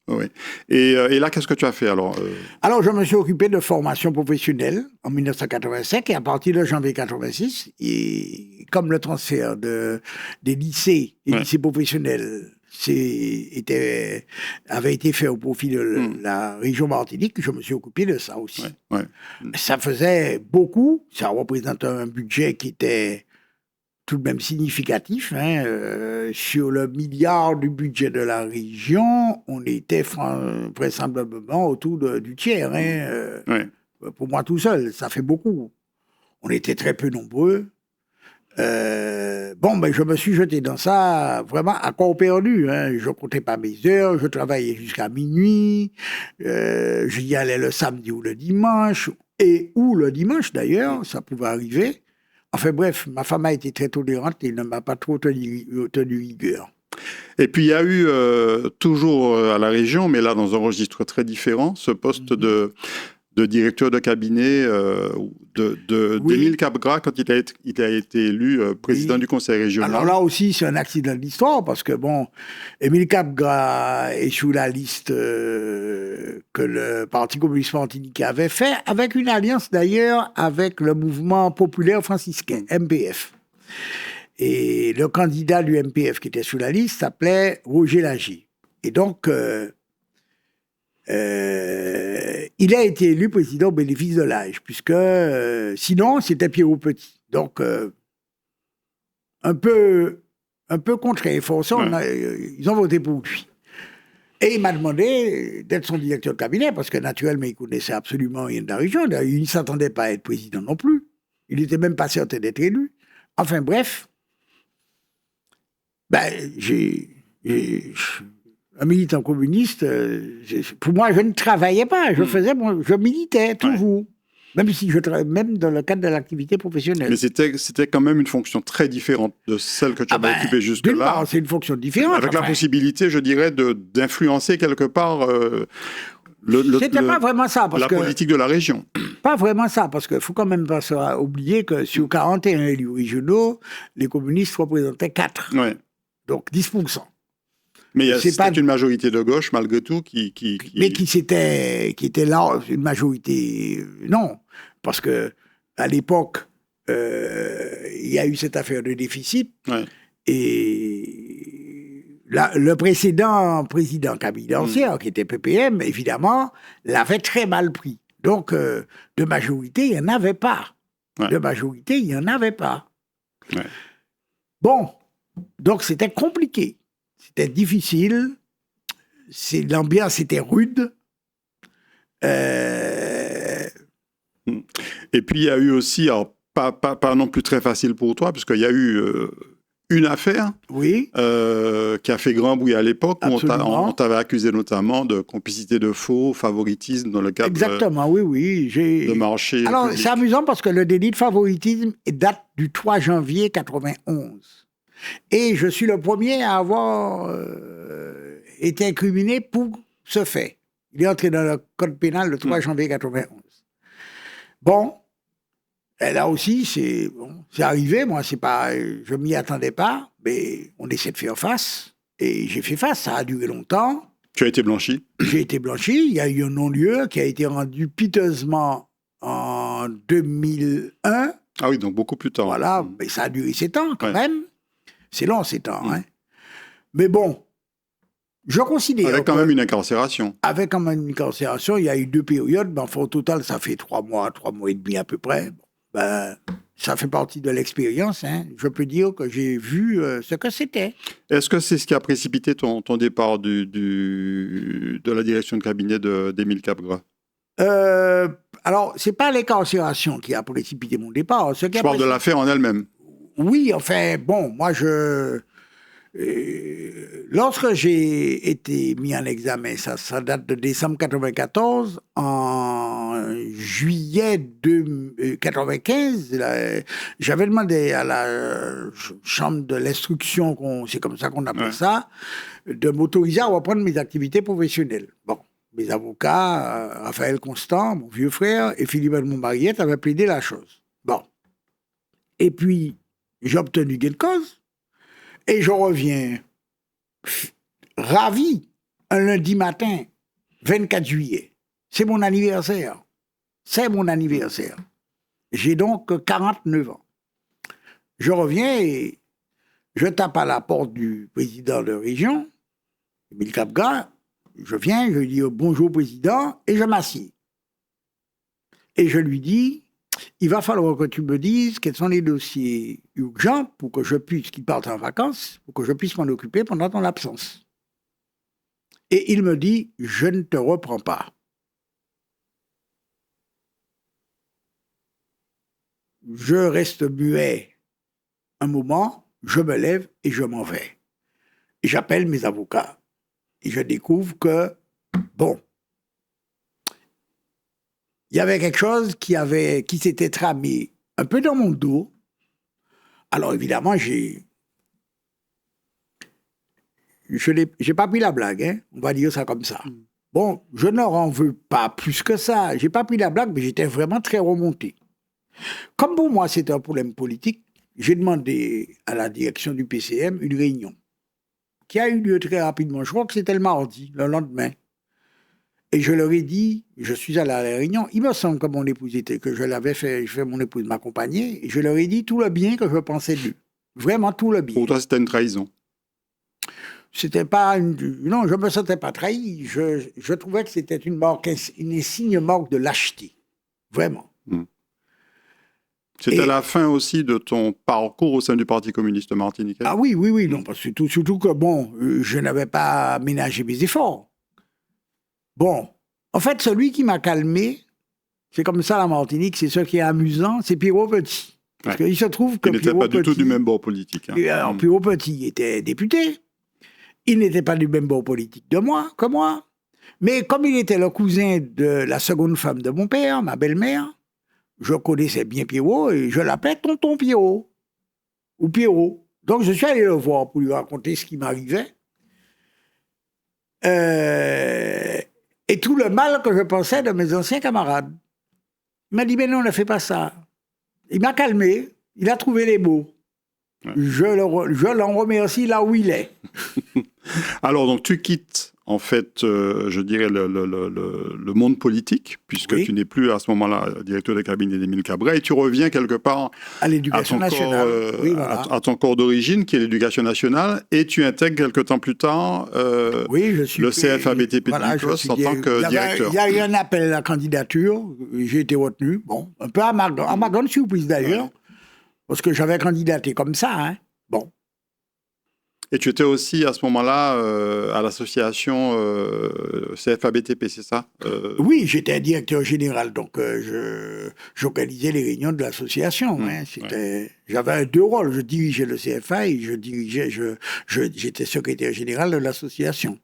A: Oui. Et là, qu'est-ce que tu as fait alors
B: Alors, je me suis occupé de formation professionnelle en 1985 et à partir de janvier 86, et comme le transfert des lycées et lycées professionnels avait été fait au profit de la région Martinique, je me suis occupé de ça aussi. Ça faisait beaucoup, ça représente un budget qui était tout de même significatif. Sur le milliard du budget de la région, on était vraisemblablement autour du tiers. Pour moi tout seul, ça fait beaucoup. On était très peu nombreux. Je me suis jeté dans ça vraiment à corps perdu. Je ne comptais pas mes heures, je travaillais jusqu'à minuit, j'y allais le samedi ou le dimanche, ou le dimanche d'ailleurs, ça pouvait arriver. Enfin bref, ma femme a été très tolérante et ne m'a pas trop tenu rigueur.
A: Et puis il y a eu toujours à la région, mais là dans un registre très différent, ce poste de directeur de cabinet d'Émile Capgras quand il a été élu président du conseil régional.
B: Alors là aussi, c'est un accident de l'histoire parce que, bon, Émile Capgras est sous la liste que le Parti communiste martiniquais avait fait, avec une alliance d'ailleurs avec le mouvement populaire franciscain, MPF. Et le candidat du MPF qui était sous la liste s'appelait Roger Lagier. Et donc, il a été élu président au bénéfice de l'âge, puisque sinon, c'était Pierrot Petit. Donc, un peu contraint et forçant, ils ont voté pour lui. Et il m'a demandé d'être son directeur de cabinet, parce que naturellement, il connaissait absolument rien de la région. Il ne s'attendait pas à être président non plus. Il n'était même pas certain d'être élu. Enfin, bref, un militant communiste, pour moi, je ne travaillais pas. Je militais toujours. Même même dans le cadre de l'activité professionnelle.
A: Mais c'était quand même une fonction très différente de celle que tu avais occupée jusque-là.
B: C'est une fonction différente.
A: Avec la possibilité, je dirais, d'influencer quelque part
B: pas vraiment ça, parce
A: la politique de la région.
B: Pas vraiment ça, parce qu'il ne faut quand même pas oublier que sur 41 élus régionaux, les communistes représentaient 4.
A: Ouais.
B: Donc 10%.
A: Mais c'était une majorité de gauche, malgré tout,
B: Mais qui était là, une majorité... Non, parce que à l'époque, il y a eu cette affaire de déficit, et le précédent président cabinet qui était PPM, évidemment, l'avait très mal pris. Donc, de majorité, il n'y en avait pas. De majorité, il n'y en avait pas. Bon, donc c'était compliqué. C'était difficile, l'ambiance était rude.
A: Et puis il y a eu aussi, alors, pas non plus très facile pour toi, parce qu'il y a eu une affaire qui a fait grand bruit à l'époque, où on t'avait accusé notamment de complicité de faux, favoritisme dans le cadre de marché.
B: Alors
A: public.
B: C'est amusant parce que le délit de favoritisme date du 3 janvier 91. Et je suis le premier à avoir été incriminé pour ce fait. Il est entré dans le code pénal le 3 janvier 91. Bon, et là aussi, c'est arrivé. Moi, je m'y attendais pas, mais on essaie de faire face. Et j'ai fait face, ça a duré longtemps.
A: Tu as été blanchi?
B: J'ai été blanchi. Il y a eu un non-lieu qui a été rendu piteusement en 2001.
A: Ah oui, donc beaucoup plus tard.
B: Voilà, mais ça a duré 7 ans quand même. C'est long, 7 ans. Hein. Mais bon, je considère...
A: Avec quand même une incarcération.
B: Avec quand même une incarcération, il y a eu 2 périodes, mais enfin, au total, ça fait 3 mois et demi à peu près. Bon, ça fait partie de l'expérience. Hein. Je peux dire que j'ai vu ce que c'était.
A: Est-ce que c'est ce qui a précipité ton départ de la direction de cabinet d'Émile Capgras?
B: Alors, c'est pas l'incarcération qui a précipité mon départ.
A: Je parle de l'affaire en elle-même.
B: Oui, enfin, bon, moi, lorsque j'ai été mis en examen, ça date de décembre 94, en juillet 95, j'avais demandé à la chambre de l'instruction, c'est comme ça qu'on appelle ça, de m'autoriser à reprendre mes activités professionnelles. Bon, mes avocats, Raphaël Constant, mon vieux frère, et Philippe Edmond Mariette avaient plaidé la chose. Bon. Et puis, j'ai obtenu gain de cause et je reviens ravi un lundi matin, 24 juillet. C'est mon anniversaire. J'ai donc 49 ans. Je reviens et je tape à la porte du président de région, Émile Capgras. Je viens, je lui dis bonjour président et je m'assieds. Et je lui dis, il va falloir que tu me dises quels sont les dossiers urgents pour que je puisse, qu'il parte en vacances, pour que je puisse m'en occuper pendant ton absence. Et il me dit, je ne te reprends pas. Je reste muet un moment, je me lève et je m'en vais. Et j'appelle mes avocats. Et je découvre que, bon, il y avait quelque chose qui s'était tramé un peu dans mon dos. Alors évidemment, j'ai pas pris la blague, hein, on va dire ça comme ça. Bon, je ne leur en veux pas plus que ça. J'ai pas pris la blague, mais j'étais vraiment très remonté. Comme pour moi, c'était un problème politique, j'ai demandé à la direction du PCM une réunion qui a eu lieu très rapidement. Je crois que c'était le mardi, le lendemain. Et je leur ai dit, je suis allé à la réunion, il me semble que mon épouse était, que je l'avais fait, mon épouse m'accompagnait, et je leur ai dit tout le bien que je pensais d'eux. Vraiment tout le bien.
A: Pour toi, c'était une trahison?
B: C'était pas non, je me sentais pas trahi. Je trouvais que c'était une signe marque de lâcheté. Vraiment.
A: C'était la fin aussi de ton parcours au sein du Parti communiste martiniquais?
B: Ah oui, non, parce que surtout que, bon, je n'avais pas ménagé mes efforts. Bon, en fait, celui qui m'a calmé, c'est comme ça la Martinique, c'est ce qui est amusant, c'est Pierrot Petit. Parce qu'il se trouve que
A: il n'était pas du tout du même bord politique.
B: Alors, Pierrot Petit était député. Il n'était pas du même bord politique que moi. Mais comme il était le cousin de la seconde femme de mon père, ma belle-mère, je connaissais bien Pierrot et je l'appelais Tonton Pierrot. Ou Pierrot. Donc je suis allé le voir pour lui raconter ce qui m'arrivait. Et tout le mal que je pensais de mes anciens camarades. Il m'a dit, mais non, ne fais pas ça. Il m'a calmé, il a trouvé les mots. Ouais. Je l'en remercie là où il est.
A: Alors, donc, tu quittes, en fait, je dirais, le monde politique, puisque tu n'es plus à ce moment-là directeur de cabinet d'Émile Cabret, et tu reviens quelque part
B: à l'éducation nationale.
A: À ton corps d'origine, qui est l'éducation nationale, et tu intègres quelque temps plus tard le CFA-BTP de Ducos en tant que directeur.
B: Il y a eu un appel à la candidature, j'ai été retenu, bon, un peu à ma grande surprise d'ailleurs, parce que j'avais candidaté comme ça, hein. Bon.
A: Et tu étais aussi à ce moment-là à l'association CFA-BTP, c'est ça?
B: Oui, j'étais directeur général, donc j'organisais les réunions de l'association. J'avais deux rôles, je dirigeais le CFA et j'étais secrétaire général de l'association.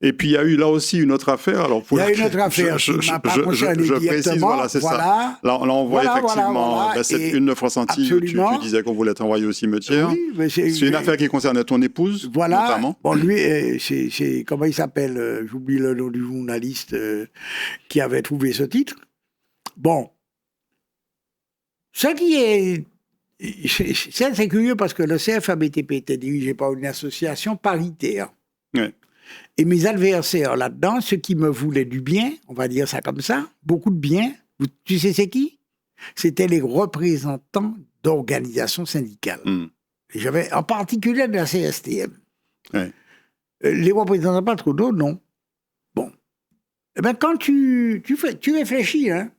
A: Et puis, il y a eu là aussi une autre affaire. Alors,
B: il y a une autre affaire qui ne m'a pas concerné directement.
A: Précise, voilà, c'est ça. Là, on voit effectivement cette une de France Antilles où tu disais qu'on voulait t'envoyer au cimetière. Oui, mais c'est une affaire qui concernait ton épouse, notamment.
B: Bon, lui, c'est comment il s'appelle? J'oublie le nom du journaliste qui avait trouvé ce titre. Bon. Ce qui est... C'est curieux parce que le CFA-BTP était dirigé par une association paritaire.
A: Oui.
B: Et mes adversaires là-dedans, ceux qui me voulaient du bien, on va dire ça comme ça, beaucoup de bien, tu sais c'est qui? C'était les représentants d'organisations syndicales. Et j'avais en particulier de la CSTM.
A: Ouais.
B: Les représentants patronaux, non. Bon. Eh bien, quand tu réfléchis, hein,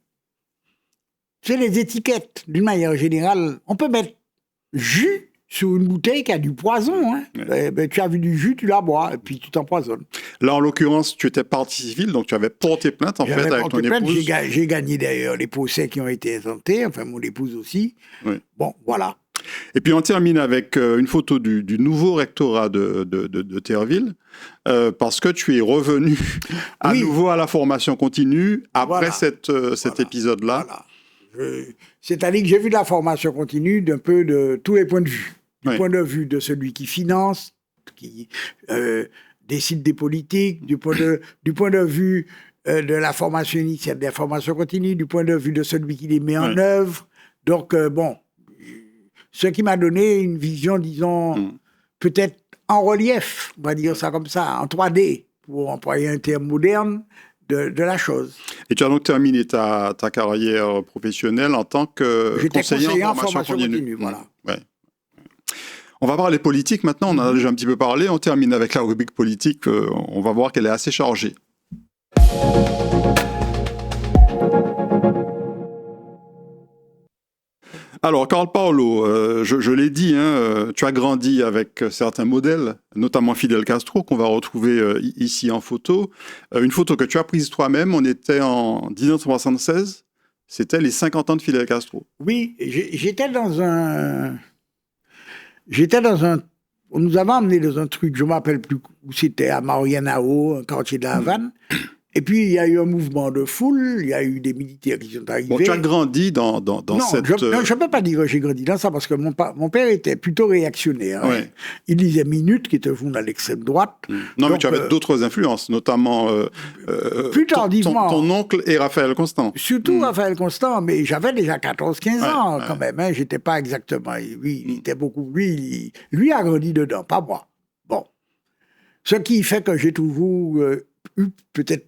B: c'est les étiquettes, d'une manière générale, on peut mettre jus sur une bouteille qui a du poison. Hein. Ben, tu as vu du jus, tu la bois, et puis tu t'empoisonnes.
A: Là, en l'occurrence, tu étais partie civile, donc tu avais porté plainte, avec ton épouse.
B: J'ai gagné d'ailleurs les procès qui ont été intentés, enfin mon épouse aussi. Oui. Bon, voilà.
A: Et puis on termine avec une photo du nouveau rectorat de Terreville, parce que tu es revenu à nouveau à la formation continue après cet épisode-là.
B: Voilà. C'est-à-dire que j'ai vu la formation continue d'un peu de tous les points de vue. Du point de vue de celui qui finance, qui décide des politiques, du point de vue de la formation initiale, de la formation continue, du point de vue de celui qui les met en œuvre. Donc, ce qui m'a donné une vision, disons, peut-être en relief, on va dire ça comme ça, en 3D, pour employer un terme moderne, de la chose.
A: Et tu as donc terminé ta carrière professionnelle en tant que conseiller en formation continue.
B: Voilà.
A: Ouais. On va parler politique maintenant, on en a déjà un petit peu parlé, on termine avec la rubrique politique, on va voir qu'elle est assez chargée. Alors, Carl Paolo, je l'ai dit, tu as grandi avec certains modèles, notamment Fidel Castro, qu'on va retrouver ici en photo. Une photo que tu as prise toi-même, on était en 1976, c'était les 50 ans de Fidel Castro.
B: Oui, j'étais dans un... On nous avait emmenés dans un truc, je ne me rappelle plus où c'était, à Marianao, un quartier de la Havane. Et puis, il y a eu un mouvement de foule, il y a eu des militaires qui sont arrivés.
A: Bon, tu as grandi dans cette...
B: Non, je ne peux pas dire que j'ai grandi dans ça, parce que mon père était plutôt réactionnaire.
A: Ouais.
B: Hein. Il lisait Minute, qui était un journal d'extrême droite.
A: Non, donc, mais tu avais d'autres influences, notamment
B: plus tardivement.
A: Ton oncle et Raphaël Constant.
B: Surtout Raphaël Constant, mais j'avais déjà 14-15 ans quand même. Hein, j'étais pas exactement... Lui, il était beaucoup... Lui a grandi dedans, pas moi. Bon. Ce qui fait que j'ai toujours... eu peut-être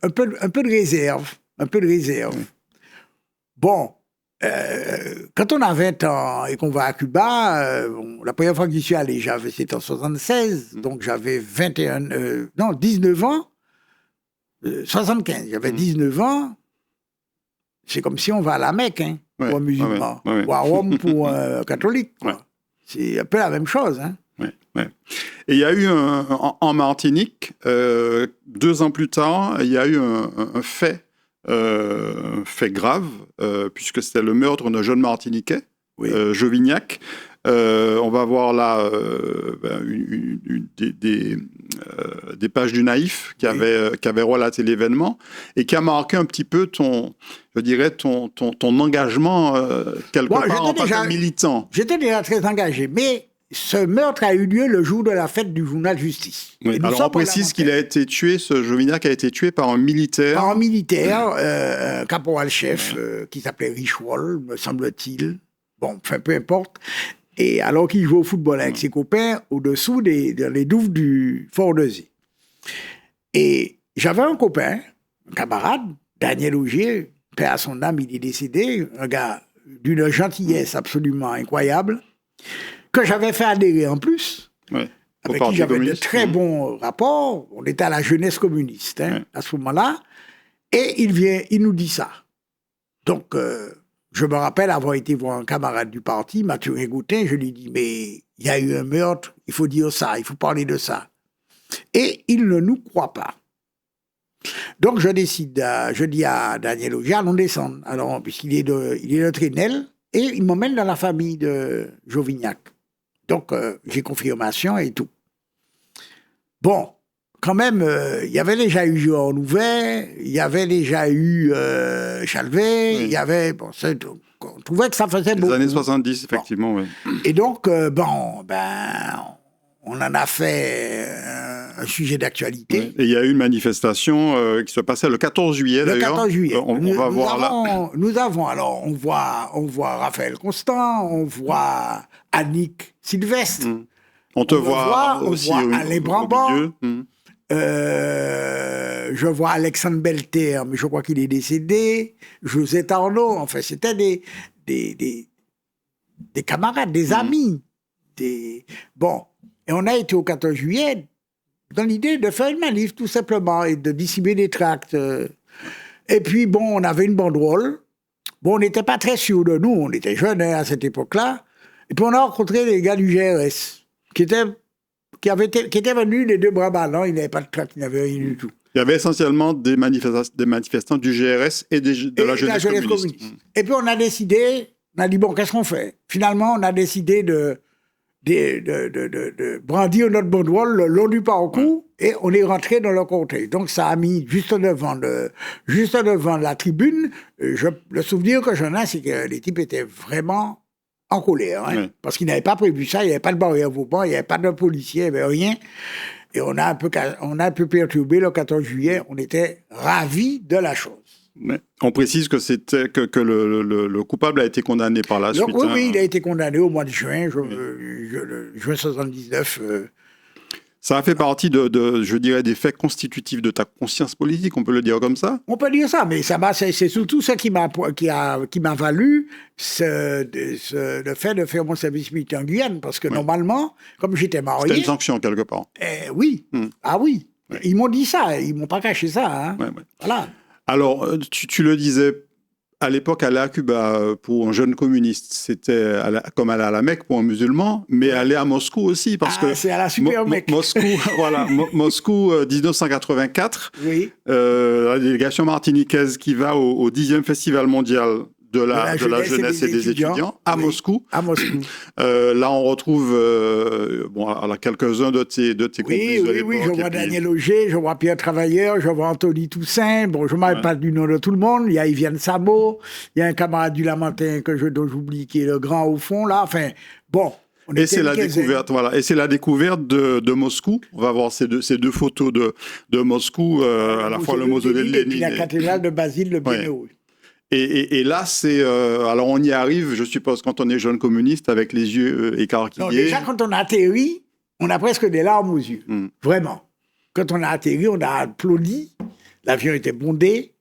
B: un peu de réserve. Un peu de réserve. Bon, quand on a 20 ans et qu'on va à Cuba, la première fois que j'y suis allé, c'était en 76, donc j'avais 19 ans. 75, j'avais 19 ans. C'est comme si on va à la Mecque, hein, pour un musulman, ou à Rome pour un catholique. C'est un peu la même chose, hein.
A: Et il y a eu en Martinique, 2 ans plus tard, il y a eu un fait grave, puisque c'était le meurtre d'un jeune Martiniquais, Jovignac. On va voir là des pages du Naïf qui avaient relaté l'événement et qui a marqué un petit peu ton engagement quelque part en tant que militant.
B: J'étais déjà très engagé, mais ce meurtre a eu lieu le jour de la fête du journal Justice.
A: Oui. Alors on précise qu'il a été tué, ce Jovignac a été tué par un militaire.
B: Par un militaire, un caporal-chef qui s'appelait Richwol, me semble-t-il. Bon, enfin, peu importe. Et alors qu'il jouait au football avec ses copains au-dessous des douves du Fort de Zé. Et j'avais un copain, un camarade, Daniel Augier, père à son âme, il est décédé, un gars d'une gentillesse absolument incroyable, que j'avais fait adhérer en plus, avec qui j'avais de très bons rapports. On était à la jeunesse communiste à ce moment-là. Et il nous dit ça. Donc, je me rappelle avoir été voir un camarade du parti, Mathurin Goutin, je lui dis, mais il y a eu un meurtre, il faut dire ça, il faut parler de ça. Et il ne nous croit pas. Donc, je dis à Daniel Augier, allons descendre. Alors, puisqu'il est de Trénel, et il m'emmène dans la famille de Jovignac. Donc, j'ai confirmation et tout. Bon, quand même, il y avait déjà eu Géant Nouvet, il y avait déjà eu Chalvet, il y avait... Bon, on trouvait que ça faisait beaucoup.
A: Les années 70, effectivement, oui.
B: Et donc, on en a fait un sujet d'actualité.
A: Oui. Et il y a eu une manifestation qui se passait le 14 juillet, d'ailleurs.
B: Le 14 juillet.
A: On va voir là.
B: On voit Raphaël Constant, on voit Annick Sylvestre.
A: On voit aussi
B: Alain Brambant. Je vois Alexandre Belter, mais je crois qu'il est décédé. José Tarnot, enfin, c'était des camarades, des amis. Bon, et on a été au 14 juillet dans l'idée de faire une manif, tout simplement, et de distribuer des tracts. Et puis, bon, on avait une banderole. Bon, on n'était pas très sûrs de nous, on était jeunes à cette époque-là. Et puis, on a rencontré les gars du GRS, qui étaient venus les 2 bras ballants, ils n'avaient pas de tract, ils n'avaient rien du tout.
A: Il y avait essentiellement des manifestants du GRS et de la jeunesse communiste.
B: Et puis on a décidé, on a dit, bon, qu'est-ce qu'on fait? Finalement, on a décidé de brandir notre banderole le long du parcours et on est rentré dans le cortège. Donc ça a mis juste devant la tribune. Le souvenir que j'en ai, c'est que les types étaient vraiment en colère, parce qu'ils n'avaient pas prévu ça, il n'y avait pas de barrière Vauban, il n'y avait pas de policiers, il n'y avait rien. Et on a un peu perturbé le 14 juillet, on était ravis de la chose.
A: Mais on précise que le coupable a été condamné par la suite.
B: Oui, il a été condamné au mois de juin, juin 79.
A: Ça a fait partie je dirais, des faits constitutifs de ta conscience politique, on peut le dire comme ça?
B: On peut dire ça, mais c'est surtout ça qui m'a valu le fait de faire mon service militaire en Guyane, parce que normalement, comme j'étais marié...
A: C'était une sanction, quelque part.
B: Oui. Ah oui. Ils m'ont dit ça, ils m'ont pas caché ça. Hein. Voilà.
A: Alors, tu le disais, à l'époque, aller à Cuba pour un jeune communiste, c'était comme aller à la Mecque pour un musulman, mais aller à Moscou aussi, parce que...
B: c'est à la super Mecque.
A: Moscou, voilà, Moscou 1984, la délégation martiniquaise qui va au 10e Festival mondial de la jeunesse et des étudiants à Moscou.
B: À Moscou.
A: Là, on retrouve quelques-uns de tes complices de l'époque.
B: Oui, je vois Daniel Auger, je vois Pierre Travailleur, je vois Anthony Toussaint. Bon, je ne m'arrête pas du nom de tout le monde. Il y a Yviane Sabot, il y a un camarade du Lamentin dont j'oublie, qui est le grand au fond, là. Enfin, bon.
A: Et c'est la découverte, voilà. Et c'est la découverte de Moscou. On va voir ces deux photos de Moscou, à la fois le mausolée de Lénine
B: et la cathédrale de Basile le Bénéo.
A: Et là, c'est... alors, on y arrive, je suppose, quand on est jeune communiste, avec les yeux écarquillés.
B: Non, déjà, quand on a atterri, on a presque des larmes aux yeux. Vraiment. Quand on a atterri, on a applaudi. L'avion était bondé.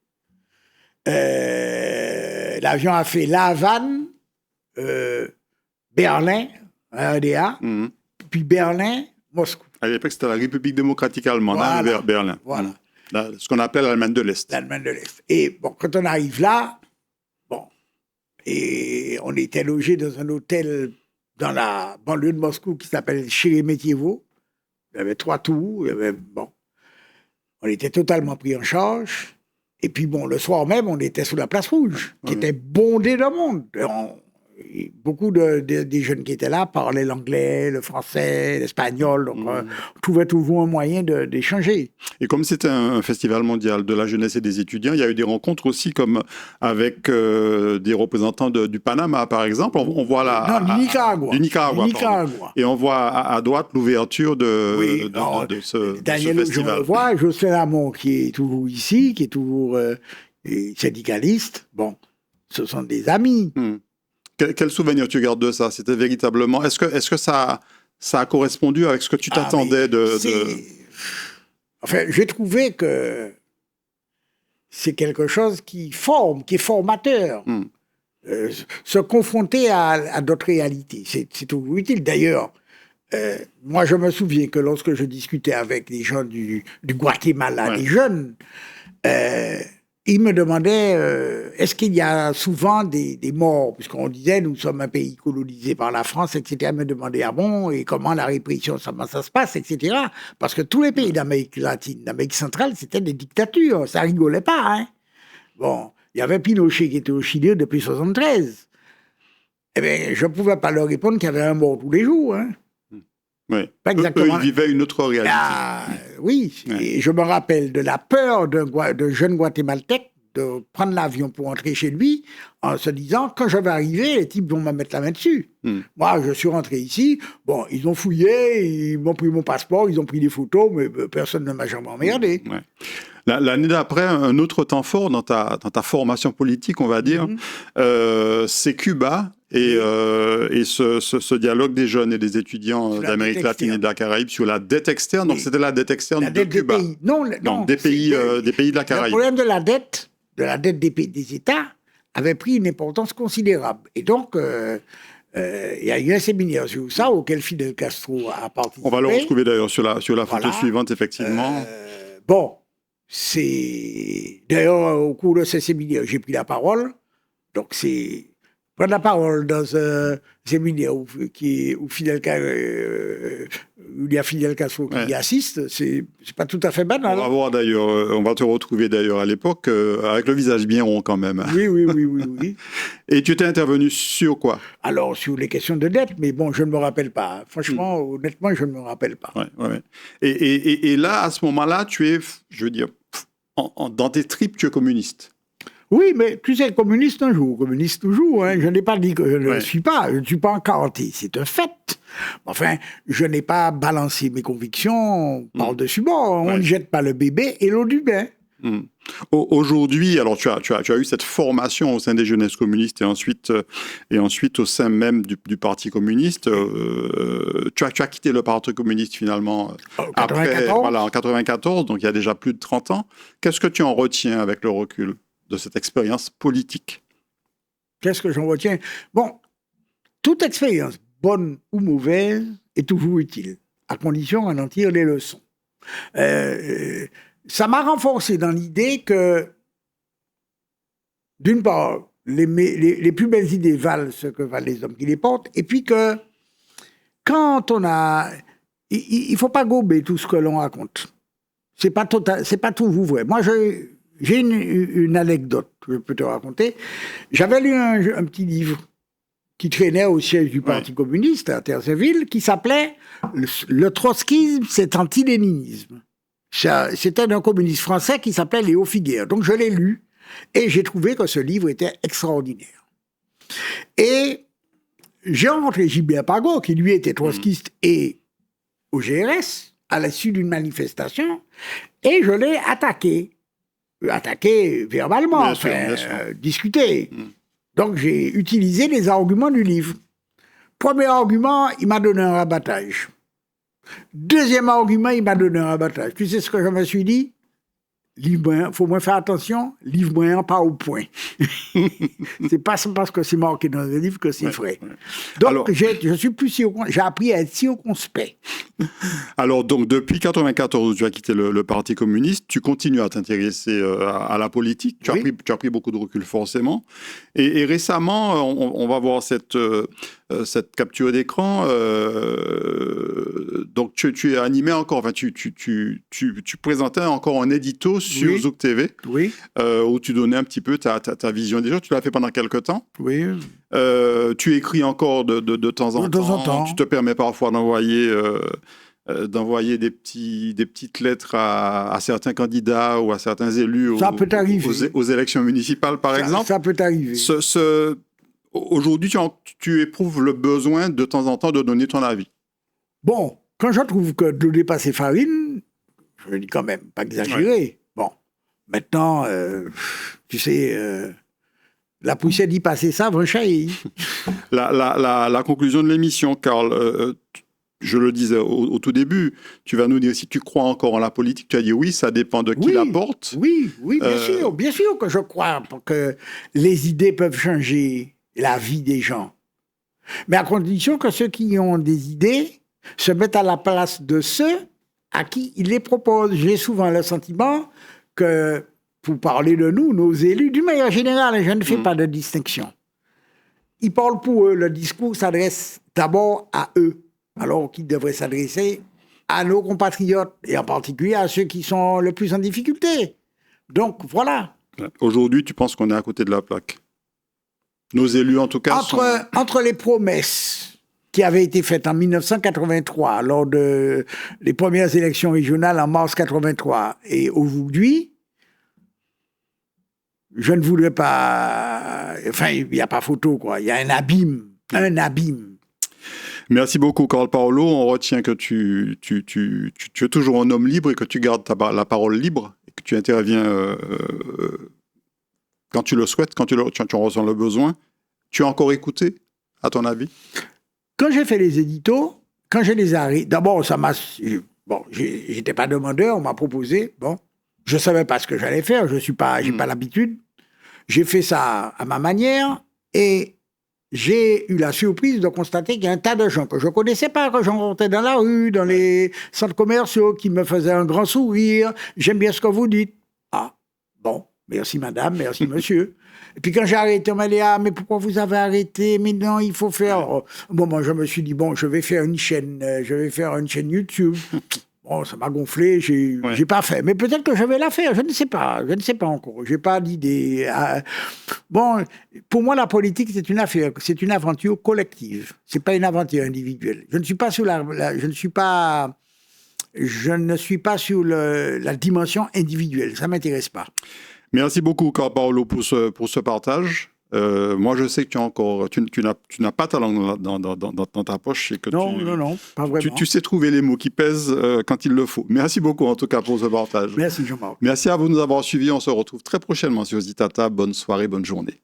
B: L'avion a fait La Havane, Berlin, RDA, puis Berlin, Moscou.
A: À l'époque, c'était la République démocratique allemande, voilà. Berlin.
B: Voilà.
A: Ce qu'on appelle l'Allemagne de l'Est.
B: L'Allemagne de l'Est. Et bon, quand on arrive là, et on était logé dans un hôtel dans la banlieue de Moscou qui s'appelle Sheremetyevo. Il y avait 3 tours, on était totalement pris en charge. Et puis le soir même, on était sous la place rouge, qui était bondée de monde. Beaucoup des jeunes qui étaient là parlaient l'anglais, le français, l'espagnol, donc on trouvait toujours un moyen d'échanger.
A: Et comme c'était un festival mondial de la jeunesse et des étudiants, il y a eu des rencontres aussi comme avec des représentants du Panama, par exemple. On voit là...
B: Non, du Nicaragua.
A: Du Nicaragua. Et on voit à droite l'ouverture de ce
B: Daniel,
A: festival.
B: Je le vois, Jocelyn Lamont qui est toujours ici, qui est toujours syndicaliste. Bon, ce sont des amis.
A: Quel souvenir tu gardes de ça? C'était véritablement... Est-ce que ça a correspondu avec ce que tu t'attendais
B: Enfin, j'ai trouvé que c'est quelque chose qui forme, qui est formateur. Se confronter à d'autres réalités, c'est toujours utile. D'ailleurs, moi, je me souviens que lorsque je discutais avec des gens du Guatemala, des jeunes, ils me demandaient est-ce qu'il y a souvent des morts, puisqu'on disait nous sommes un pays colonisé par la France, etc. Ils me demandaient et comment la répression, ça se passe, etc. Parce que tous les pays d'Amérique latine, d'Amérique centrale, c'était des dictatures, ça rigolait pas. Hein. Bon, il y avait Pinochet qui était au Chili depuis 1973. Eh bien, je ne pouvais pas leur répondre qu'il y avait un mort tous les jours. Hein.
A: Oui.
B: Pas exactement.
A: Eux, ils vivaient une autre réalité.
B: Oui, et je me rappelle de la peur d'un jeune guatémaltèque de prendre l'avion pour entrer chez lui en se disant, quand je vais arriver, les types vont me mettre la main dessus. Moi, je suis rentré ici, ils ont fouillé, ils m'ont pris mon passeport, ils ont pris des photos, mais personne ne m'a jamais emmerdé.
A: L'année d'après, un autre temps fort dans ta formation politique, on va dire, c'est Cuba et ce dialogue des jeunes et des étudiants d'Amérique latine et de la Caraïbe sur la dette externe. Donc, c'était la dette externe de Cuba. Des pays de la Caraïbe.
B: Le problème de la dette des États avait pris une importance considérable. Et donc, il y a eu un séminaire sur ça auquel Fidel Castro a participé.
A: On va le retrouver d'ailleurs sur la photo suivante, effectivement.
B: D'ailleurs, au cours de ce séminaire, j'ai pris la parole. Donc, c'est prendre la parole dans un séminaire où il y a Fidel Castro qui y assiste, c'est pas tout à fait banal.
A: On va voir d'ailleurs, on va te retrouver d'ailleurs à l'époque, avec le visage bien rond quand même.
B: Oui.
A: Et tu t'es intervenu sur quoi?
B: Alors, sur les questions de dette, mais bon, je ne me rappelle pas. Franchement, honnêtement, je ne me rappelle pas.
A: Ouais. Et là, à ce moment-là, tu es, je veux dire, dans tes tripes, tu es communiste.
B: Oui, mais tu sais, communiste un jour, communiste toujours. Hein. Je n'ai pas dit que je ne le suis pas. Je ne suis pas encanté. C'est un fait. Enfin, je n'ai pas balancé mes convictions par-dessus bord. On ne jette pas le bébé et l'eau du bain.
A: Aujourd'hui, alors tu as eu cette formation au sein des jeunesses communistes et ensuite au sein même du Parti communiste. Tu as quitté le Parti communiste finalement en 94, donc il y a déjà plus de 30 ans. Qu'est-ce que tu en retiens avec le recul de cette expérience politique?
B: Qu'est-ce que j'en retiens? Bon, toute expérience, bonne ou mauvaise, est toujours utile, à condition d'en tirer les leçons. Ça m'a renforcé dans l'idée que, d'une part, les plus belles idées valent ce que valent les hommes qui les portent, et puis que, quand on a... Il ne faut pas gober tout ce que l'on raconte. C'est pas toujours vrai. Moi, J'ai une anecdote que je peux te raconter. J'avais lu un petit livre qui traînait au siège du Parti communiste à Terre-Saint-Ville, qui s'appelait « Le trotskisme, c'est anti-léninisme ». C'était d'un communiste français qui s'appelait Léo Figuière. Donc je l'ai lu et j'ai trouvé que ce livre était extraordinaire. Et j'ai rencontré Gilbert Pargot, qui lui était trotskiste et au GRS, à l'issue d'une manifestation, et je l'ai attaqué verbalement,
A: bien sûr.
B: discuté. Donc j'ai utilisé les arguments du livre. Premier argument, il m'a donné un rabattage. Deuxième argument, il m'a donné un rabattage. Tu sais ce que je me suis dit? Livre-moi, faut moins faire attention, livre-moi pas au point. C'est pas parce que c'est marqué dans le livre que c'est vrai. Donc, alors, je suis plus j'ai appris à être circonspect.
A: Alors, donc, depuis 1994, où tu as quitté le Parti communiste, tu continues à t'intéresser à la politique. Tu as pris beaucoup de recul, forcément. Et récemment, on va voir cette capture d'écran. Donc, tu es animé encore, enfin, tu présentais encore un édito sur Zouk TV, où tu donnais un petit peu ta vision des choses. Tu l'as fait pendant quelques temps.
B: Oui.
A: Tu écris encore de temps en temps. Tu te permets parfois d'envoyer des petites lettres à certains candidats ou à certains élus aux élections municipales, par exemple.
B: Ça peut arriver.
A: Aujourd'hui, tu éprouves le besoin de temps en temps de donner ton avis.
B: Bon, quand je trouve que de dépasser farine, je dis quand même, pas exagéré. Ouais. Bon, maintenant, tu sais, la poussière d'y passer ça, vraie
A: la conclusion de l'émission, Karl, je le disais au tout début, tu vas nous dire si tu crois encore en la politique. Tu as dit oui, ça dépend de qui la porte.
B: Oui, bien sûr que je crois que les idées peuvent changer la vie des gens. Mais à condition que ceux qui ont des idées se mettent à la place de ceux à qui ils les proposent. J'ai souvent le sentiment que, pour parler de nous, nos élus, d'une manière générale, je ne fais pas de distinction. Ils parlent pour eux, le discours s'adresse d'abord à eux, alors qu'il devrait s'adresser à nos compatriotes, et en particulier à ceux qui sont le plus en difficulté. Donc, voilà.
A: Aujourd'hui, tu penses qu'on est à côté de la plaque? Nos élus, en tout cas,
B: entre les promesses qui avaient été faites en 1983, lors des premières élections régionales en mars 1983, et aujourd'hui, je ne voudrais pas... Enfin, il n'y a pas photo, quoi. Il y a un abîme.
A: Merci beaucoup, Karl Paolo. On retient que tu es toujours un homme libre et que tu gardes la parole libre et que tu interviens quand tu le souhaites, quand tu en ressens le besoin. Tu as encore écouté, à ton avis?
B: Quand j'ai fait les éditos, quand je les ai arrêtés, d'abord, ça m'a... Bon, j'étais pas demandeur, on m'a proposé, bon. Je savais pas ce que j'allais faire, j'ai pas l'habitude. J'ai fait ça à ma manière et j'ai eu la surprise de constater qu'il y a un tas de gens que je connaissais pas, que j'en rencontrais dans la rue, dans les centres commerciaux, qui me faisaient un grand sourire. J'aime bien ce que vous dites. Ah, bon, merci madame, merci monsieur. Et puis quand j'ai arrêté, on m'a dit, ah, mais pourquoi vous avez arrêté? Mais non, il faut faire... Bon, moi, je me suis dit, bon, je vais faire une chaîne YouTube. Bon, ça m'a gonflé, j'ai pas fait. Mais peut-être que je vais la faire, je ne sais pas encore. J'ai pas d'idée. Bon, pour moi, la politique, c'est une affaire, c'est une aventure collective. C'est pas une aventure individuelle. Je ne suis pas sur la dimension individuelle. Ça m'intéresse pas.
A: Merci beaucoup, Karl Paolo, pour ce partage. Moi, je sais que tu n'as pas ta langue dans ta poche. Et que
B: non, pas vraiment.
A: Tu sais trouver les mots qui pèsent quand il le faut. Merci beaucoup, en tout cas, pour ce partage.
B: Merci, Jean-Marc.
A: Merci à vous de nous avoir suivis. On se retrouve très prochainement sur Zitata. Bonne soirée, bonne journée.